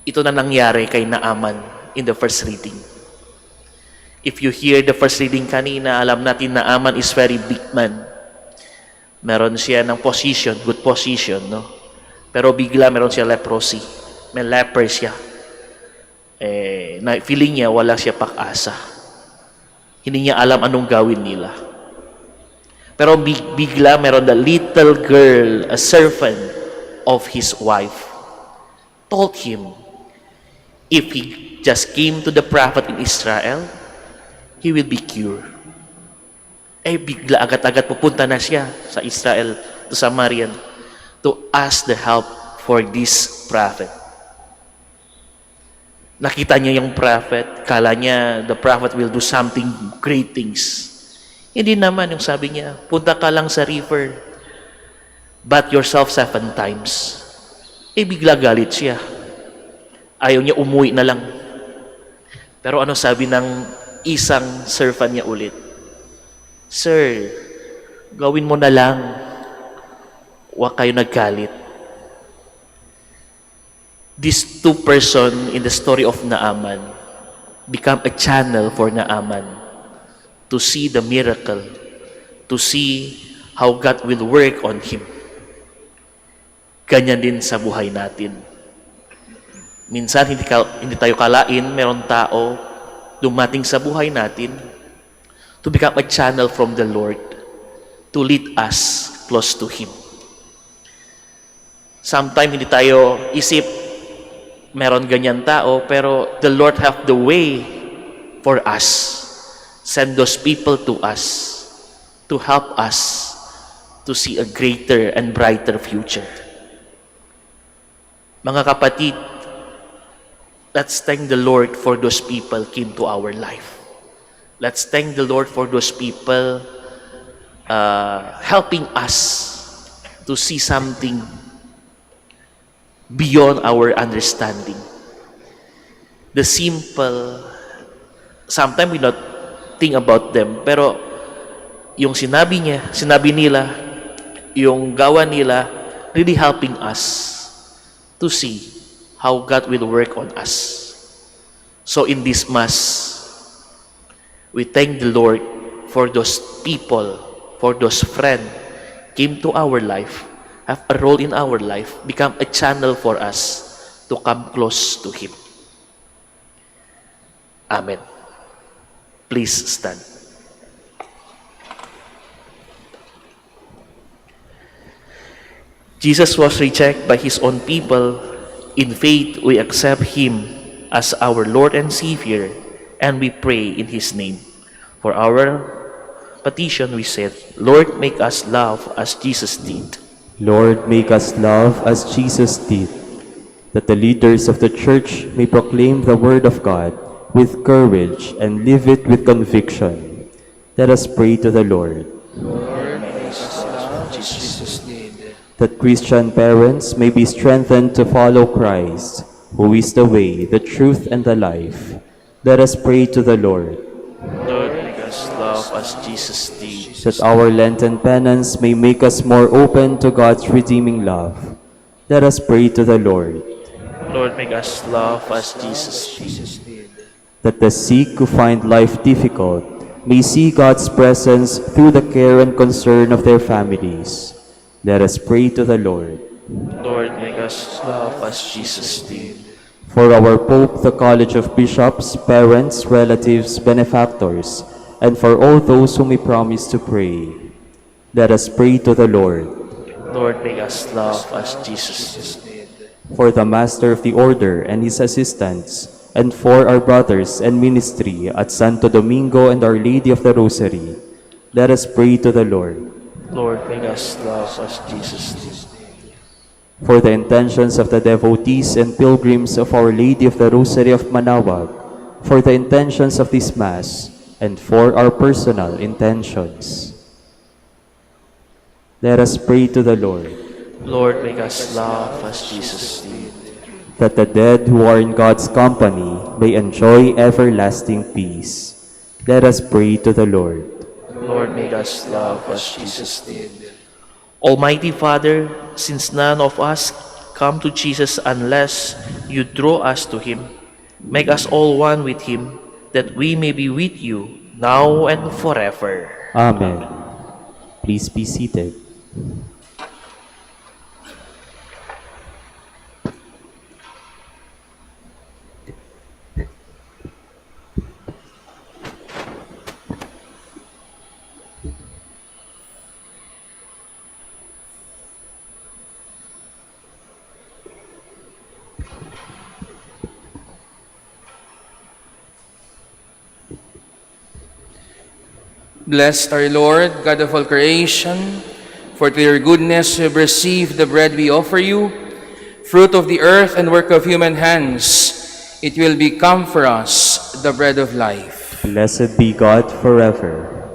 Speaker 7: Ito na nangyari kay Naaman in the first reading. If you hear the first reading kanina, alam natin Naaman is very big man. Meron siya ng position, good position, no? Pero bigla meron siya leprosy. May leper siya. Na feeling niya wala siya pag-asa. Hindi niya alam anong gawin nila. Pero bigla meron the little girl, a servant of his wife, told him, if he just came to the prophet in Israel, he will be cured. Bigla agad-agad pupunta na siya sa Israel, to Samarian, to ask the help for this prophet. Nakita niya yung prophet, kala niya the prophet will do something great things. Hindi naman yung sabi niya, punta ka lang sa river, bat yourself 7 times. Bigla galit siya. Ayaw niya umuwi na lang. Pero ano sabi ng isang servant niya ulit? Sir, gawin mo na lang. Huwag kayo naggalit. These 2 persons in the story of Naaman, become a channel for Naaman to see the miracle, to see how God will work on him. Ganyan din sa buhay natin. Minsan, hindi tayo kalain, meron tao dumating sa buhay natin to become a channel from the Lord to lead us close to Him. Sometimes, hindi tayo isip, meron ganyan tao, pero the Lord have the way for us. Send those people to us to help us to see a greater and brighter future. Mga kapatid, let's thank the Lord for those people came to our life. Let's thank the Lord for those people helping us to see something beyond our understanding. The simple, sometimes we not think about them, pero yung sinabi nila, yung gawa nila, really helping us to see how God will work on us. So in this Mass, we thank the Lord for those people, for those friends came to our life, have a role in our life, become a channel for us to come close to Him. Amen. Please stand. Jesus was rejected by His own people. In faith, we accept Him as our Lord and Savior, and we pray in His name. For our petition, we said, Lord, make us love as Jesus did.
Speaker 1: Lord, make us love as Jesus did, that the leaders of the Church may proclaim the Word of God with courage and live it with conviction. Let us pray to the Lord.
Speaker 6: Lord, make us love as Jesus did.
Speaker 1: That Christian parents may be strengthened to follow Christ, who is the way, the truth, and the life. Let us pray to the Lord.
Speaker 7: Lord, make us love as Jesus did.
Speaker 1: That our Lenten penance may make us more open to God's redeeming love. Let us pray to the Lord.
Speaker 7: Lord, make us love as Jesus did.
Speaker 1: That the sick who find life difficult may see God's presence through the care and concern of their families. Let us pray to the Lord.
Speaker 7: Lord, make us love as Jesus did.
Speaker 1: For our Pope, the College of Bishops, parents, relatives, benefactors, and for all those whom we promise to pray, let us pray to the Lord.
Speaker 7: Lord, make us love as Jesus did.
Speaker 1: For the Master of the Order and his assistants, and for our brothers and ministry at Santo Domingo and Our Lady of the Rosary, let us pray to the Lord.
Speaker 7: Lord, make us love as Jesus did.
Speaker 1: For the intentions of the devotees and pilgrims of Our Lady of the Rosary of Manaoag, for the intentions of this Mass, and for our personal intentions, let us pray to the Lord.
Speaker 7: Lord, make us love as Jesus did.
Speaker 1: That the dead who are in God's company may enjoy everlasting peace. Let us pray to the Lord.
Speaker 7: Lord, make us love as Jesus did. Almighty Father, since none of us come to Jesus unless you draw us to Him, make us all one with Him, that we may be with you now and forever.
Speaker 1: Amen. Please be seated.
Speaker 6: Blessed are you, Lord, God of all creation, for to your goodness we have received the bread we offer you, fruit of the earth and work of human hands. It will become for us the bread of life.
Speaker 1: Blessed be God forever.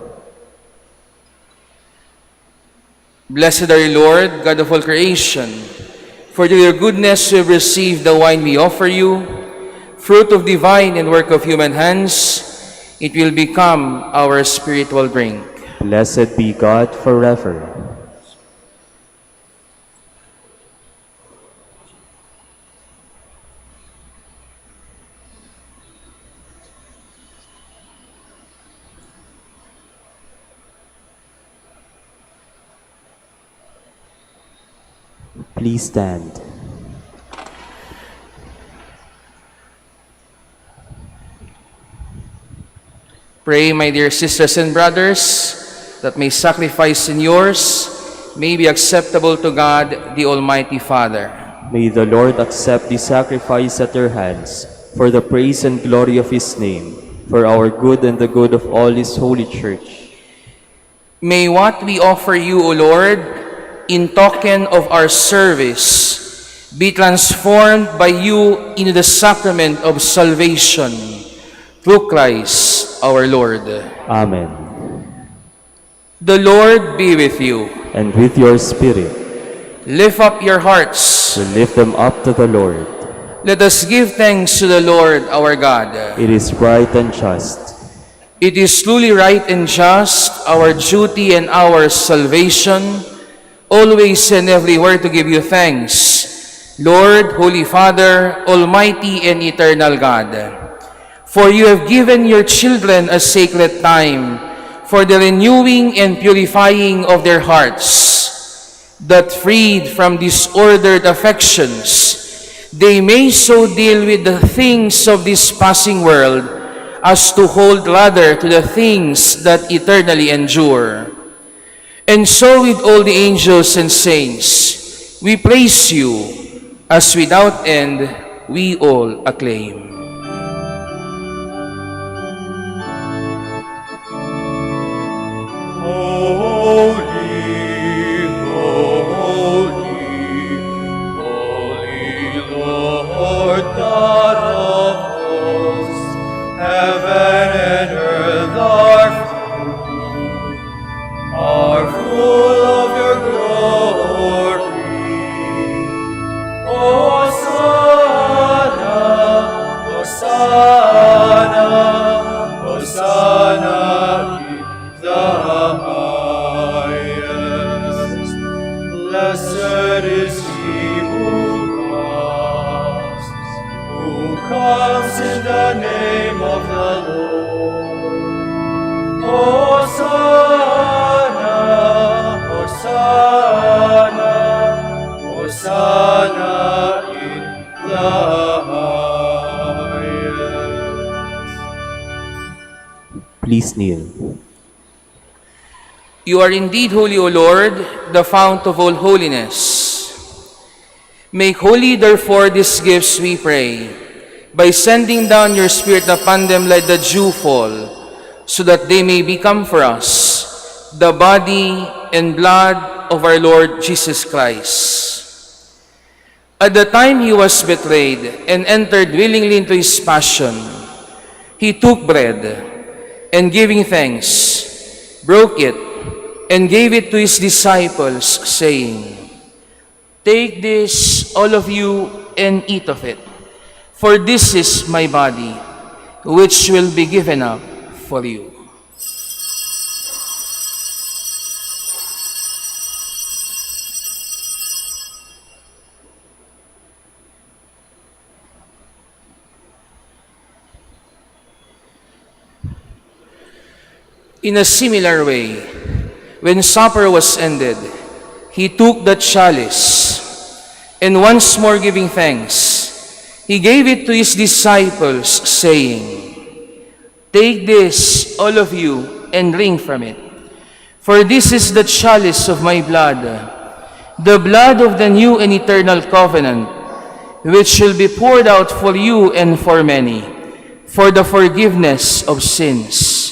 Speaker 6: Blessed are you, Lord, God of all creation, for to your goodness we have received the wine we offer you, fruit of the vine and work of human hands. It will become our spiritual drink.
Speaker 1: Blessed be God forever. Please stand.
Speaker 6: Pray, my dear sisters and brothers, that my sacrifice and yours may be acceptable to God, the Almighty Father.
Speaker 1: May the Lord accept the sacrifice at your hands for the praise and glory of his name, for our good and the good of all his holy church.
Speaker 6: May what we offer you, O Lord, in token of our service, be transformed by you into the sacrament of salvation, through Christ our Lord.
Speaker 1: Amen.
Speaker 6: The Lord be with you.
Speaker 1: And with your spirit,
Speaker 6: Lift up your hearts.
Speaker 1: we lift them up to the Lord.
Speaker 6: Let us give thanks to the Lord our God.
Speaker 1: It is right and just.
Speaker 6: It is truly right and just, our duty and our salvation, always and everywhere to give you thanks, Lord, Holy Father, Almighty and Eternal God. For you have given your children a sacred time for the renewing and purifying of their hearts, that freed from disordered affections, they may so deal with the things of this passing world as to hold rather to the things that eternally endure. And so with all the angels and saints, we praise you, as without end we all acclaim.
Speaker 1: Please kneel.
Speaker 6: You are indeed holy, O Lord, the fount of all holiness. Make holy, therefore, these gifts, we pray, by sending down your Spirit upon them like the dewfall, so that they may become for us the body and blood of our Lord Jesus Christ. At the time he was betrayed and entered willingly into his passion, he took bread, and giving thanks, broke it, and gave it to his disciples, saying, "Take this, all of you, and eat of it, for this is my body, which will be given up for you." In a similar way, when supper was ended, he took the chalice, and once more giving thanks, he gave it to his disciples, saying, "Take this, all of you, and drink from it. For this is the chalice of my blood, the blood of the new and eternal covenant, which will be poured out for you and for many, for the forgiveness of sins.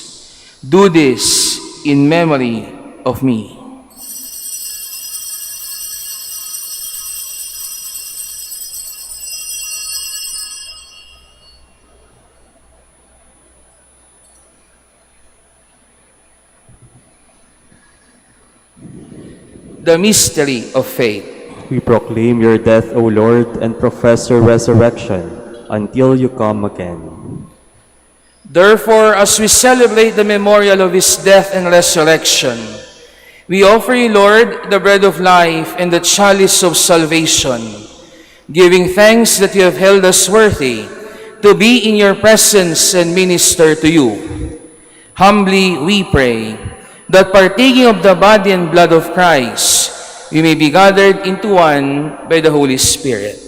Speaker 6: Do this in memory of me." The mystery of faith.
Speaker 1: We proclaim your death, O Lord, and profess your resurrection until you come again.
Speaker 6: Therefore, as we celebrate the memorial of his death and resurrection, we offer you, Lord, the bread of life and the chalice of salvation, giving thanks that you have held us worthy to be in your presence and minister to you. Humbly we pray that partaking of the body and blood of Christ, we may be gathered into one by the Holy Spirit.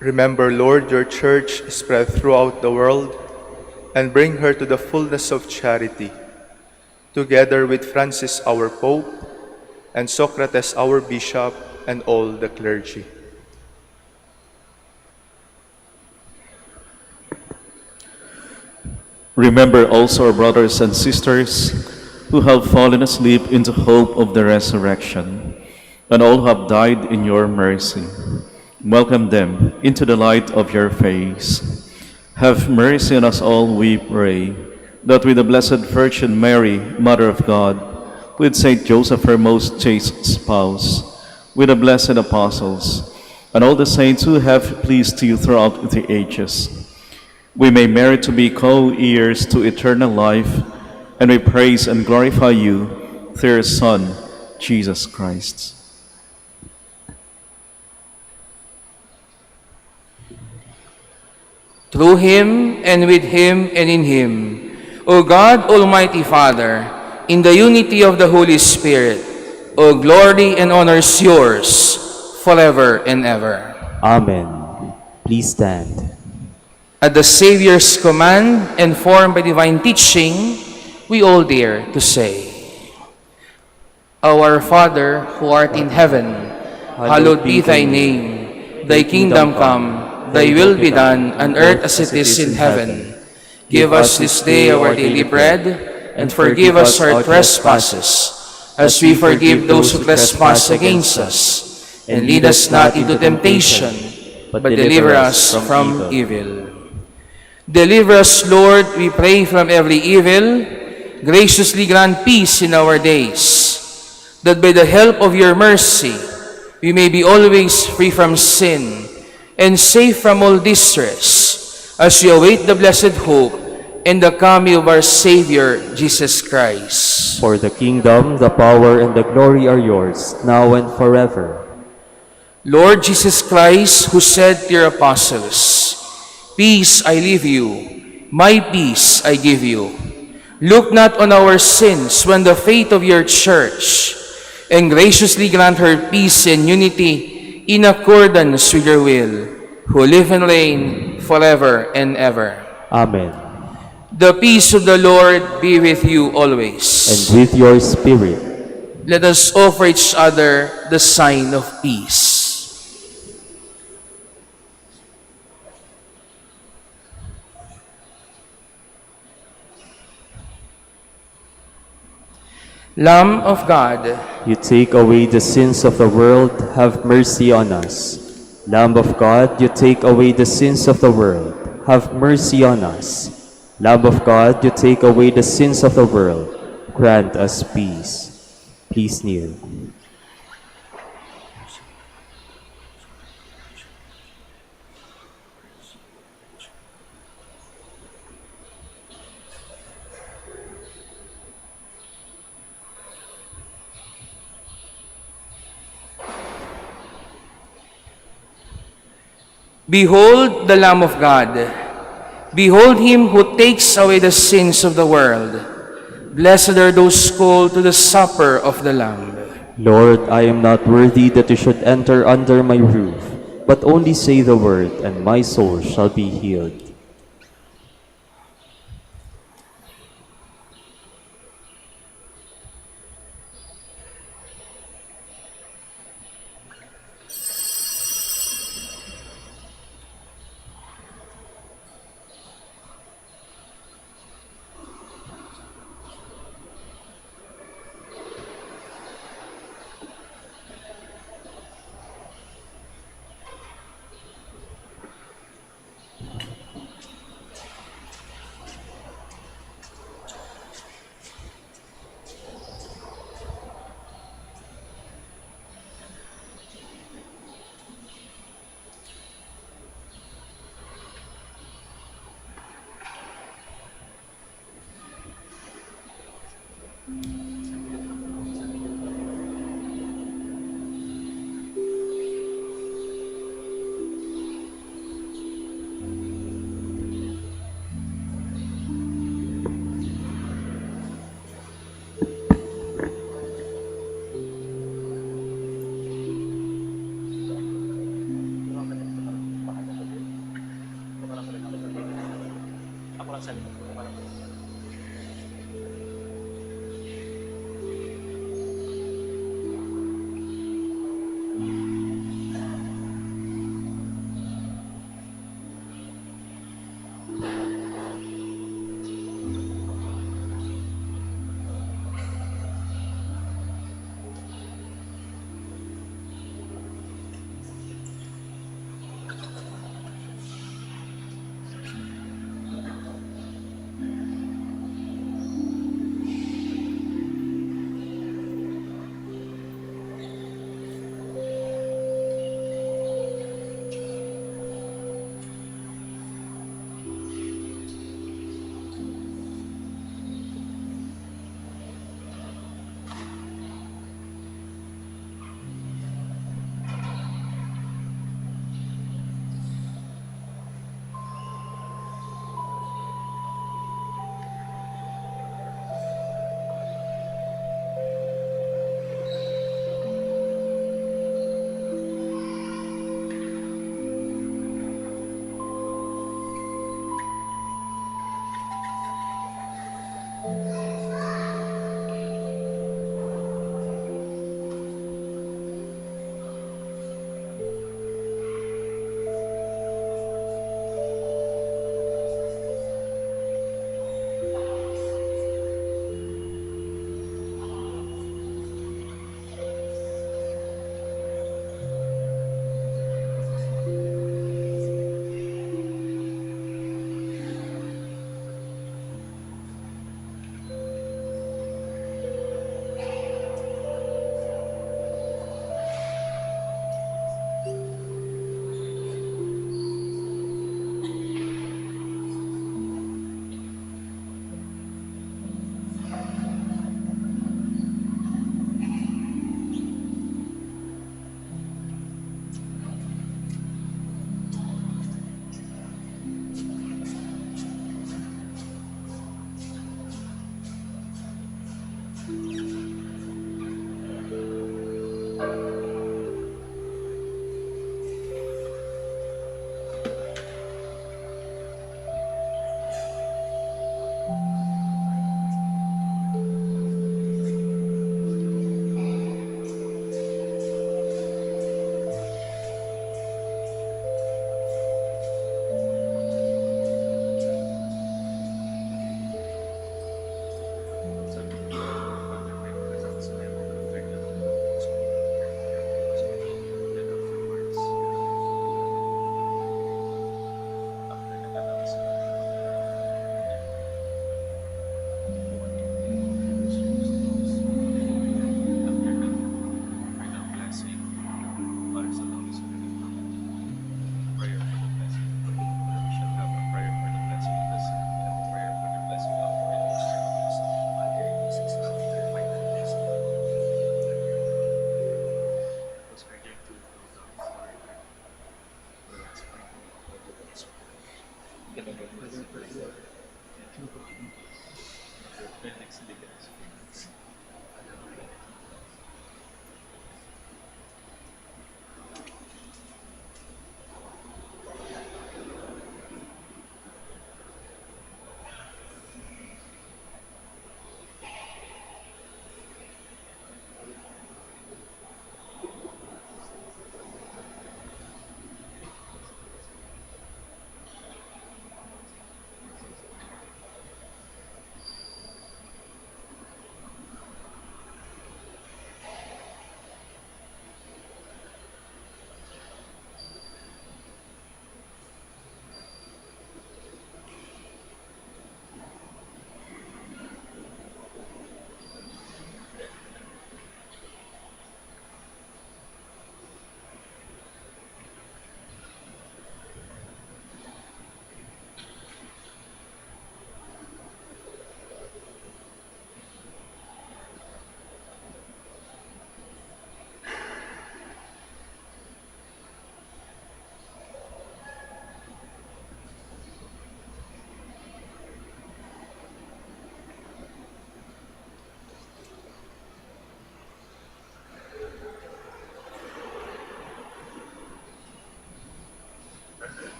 Speaker 8: Remember, Lord, your church spread throughout the world, and bring her to the fullness of charity, together with Francis our Pope, and Socrates our Bishop, and all the clergy.
Speaker 9: Remember also our brothers and sisters who have fallen asleep in the hope of the resurrection, and all who have died in your mercy. Welcome them into the light of your face. Have mercy on us all, we pray, that with the Blessed Virgin Mary, Mother of God, with Saint Joseph, her most chaste spouse, with the blessed apostles, and all the saints who have pleased you throughout the ages, we may merit to be co-heirs to eternal life, and we praise and glorify you through your Son, Jesus Christ.
Speaker 6: Through him, and with him, and in him, O God, Almighty Father, in the unity of the Holy Spirit, O glory and honor is yours, forever and ever.
Speaker 1: Amen. Please stand.
Speaker 6: At the Savior's command, and formed by divine teaching, we all dare to say, Our Father, who art in heaven, hallowed be thy name. Thy kingdom come, thy will be done on earth as it is in heaven. Give us this day our daily bread, and forgive us our trespasses, as we forgive those who trespass against us. And lead us not into temptation, but deliver us from evil. Deliver us, Lord, we pray, from every evil. Graciously grant peace in our days, that by the help of your mercy, we may be always free from sin, and safe from all distress, as we await the blessed hope and the coming of our Savior, Jesus Christ.
Speaker 1: For the kingdom, the power, and the glory are yours, now and forever.
Speaker 6: Lord Jesus Christ, who said to your apostles, Peace I leave you, my peace I give you. Look not on our sins when the faith of your church, and graciously grant her peace and unity in accordance with your will, who live and reign forever and ever.
Speaker 1: Amen.
Speaker 6: The peace of the Lord be with you always.
Speaker 1: And with your spirit.
Speaker 6: Let us offer each other the sign of peace. Lamb of God,
Speaker 1: You take away the sins of the world, have mercy on us. Lamb of God, you take away the sins of the world, have mercy on us. Lamb of God, you take away the sins of the world, grant us peace. Please kneel.
Speaker 6: behold the Lamb of God. Behold him who takes away the sins of the world. Blessed are those called to the supper of the Lamb.
Speaker 1: Lord, I am not worthy that you should enter under my roof, but only say the word, and my soul shall be healed.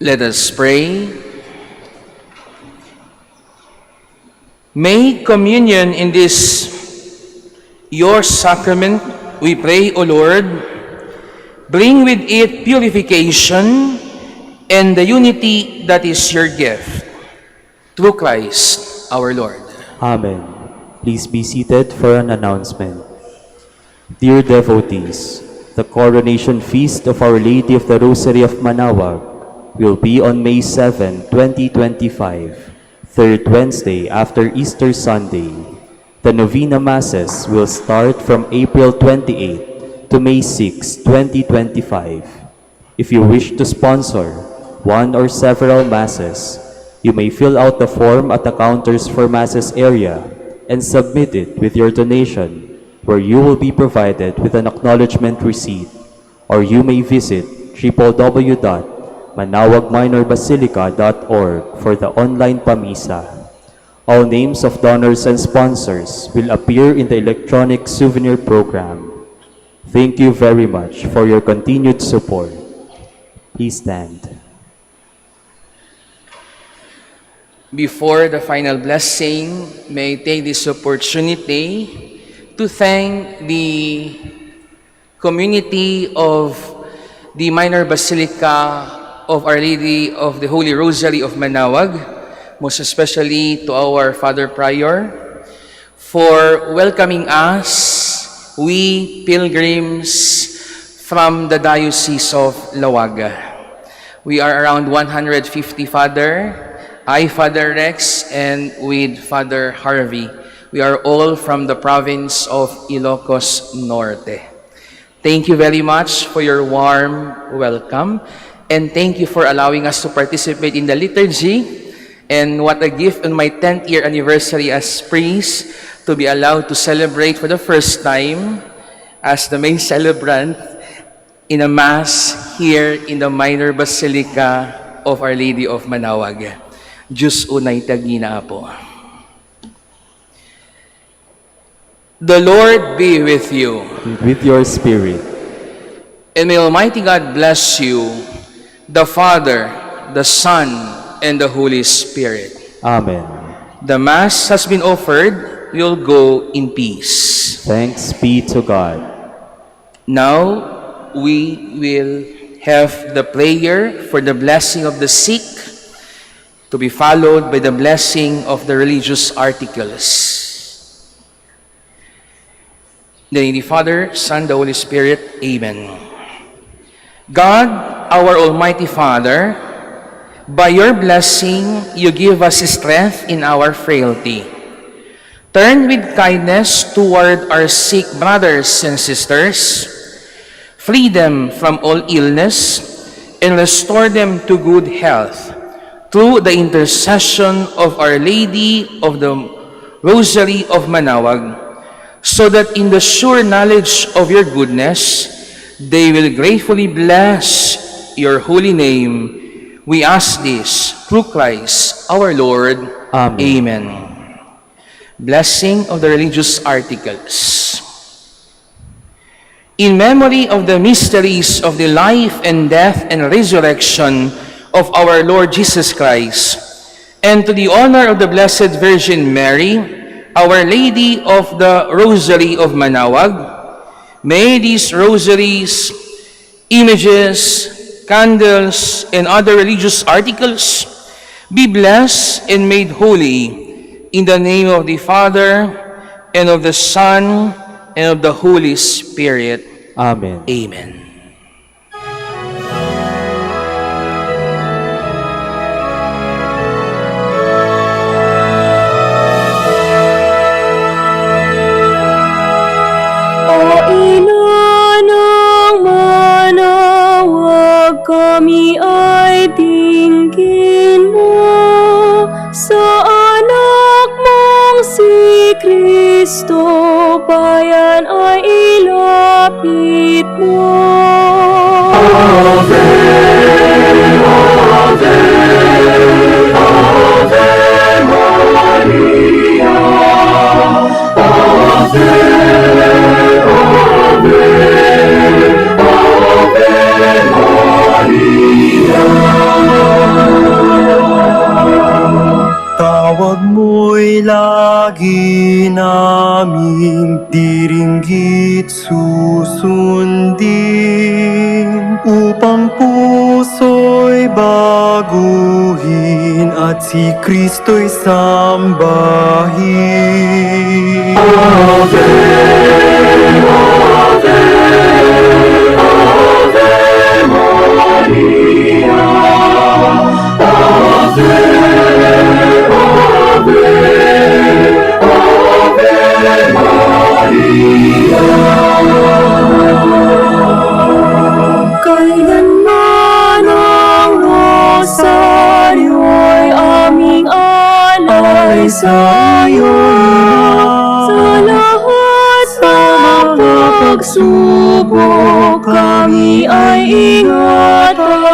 Speaker 6: Let us pray. May communion in this your sacrament, we pray, O Lord, bring with it purification and the unity that is your gift. Through Christ our Lord.
Speaker 1: Amen. Please be seated for an announcement. Dear devotees, the coronation feast of Our Lady of the Rosary of Manaoag will be on May 7, 2025, third Wednesday after Easter Sunday. The Novena Masses will start from April 28 to May 6, 2025. If you wish to sponsor one or several Masses, you may fill out the form at the counters for Masses area and submit it with your donation, where you will be provided with an acknowledgement receipt, or you may visit www.manaoagminorbasilica.org for the online pamisa. All names of donors and sponsors will appear in the electronic souvenir program. Thank you very much for your continued support. Please stand.
Speaker 6: Before the final blessing, may I take this opportunity to thank the community of the Minor Basilica of Our Lady of the Holy Rosary of Manaoag, most especially to our Father Prior, for welcoming us, we pilgrims from the Diocese of Lawaga. We are around 150, Father. I, Father Rex, and with Father Harvey. We are all from the province of Ilocos Norte. Thank you very much for your warm welcome, and thank you for allowing us to participate in the liturgy. And what a gift on my 10th year anniversary as priest to be allowed to celebrate for the first time as the main celebrant in a Mass here in the Minor Basilica of Our Lady of Manaoag. Diyos unay tagina po. The Lord be with you.
Speaker 1: And with your spirit.
Speaker 6: And may Almighty God bless you, the Father, the Son, and the Holy Spirit.
Speaker 1: Amen.
Speaker 6: The Mass has been offered. You'll go in peace.
Speaker 1: Thanks be to God.
Speaker 6: Now, we will have the prayer for the blessing of the sick, to be followed by the blessing of the religious articles. In the name of the Father, Son, the Holy Spirit. Amen. God, our Almighty Father, by your blessing, you give us strength in our frailty. Turn with kindness toward our sick brothers and sisters, free them from all illness, and restore them to good health through the intercession of Our Lady of the Rosary of Manaoag, so that in the sure knowledge of your goodness, they will gratefully bless your holy name. We ask this through Christ our Lord.
Speaker 1: Amen.
Speaker 6: Amen. Blessing of the religious articles. In memory of the mysteries of the life and death and resurrection of our Lord Jesus Christ, and to the honor of the Blessed Virgin Mary, Our Lady of the Rosary of Manaoag, may these rosaries, images, candles, and other religious articles be blessed and made holy in the name of the Father, and of the Son, and of the Holy Spirit.
Speaker 1: Amen.
Speaker 6: Amen.
Speaker 10: O ina ng Manaoag, kami ay dinggin mo sa anak mong si Kristo, bayan ay ilapit mo. Ave, Ave, Ave Maria. Ave, Ave, Ave Maria. Tawag mo'y lagi naming diringgit susundin, upang puso'y baguhin at si Kristo'y sambahin. Ave, Ave, Ave Maria. Ave, kailanman ang rosaryo'y aming alay sa'yo. Sa lahat ng pagsubok, kami ay ingatan.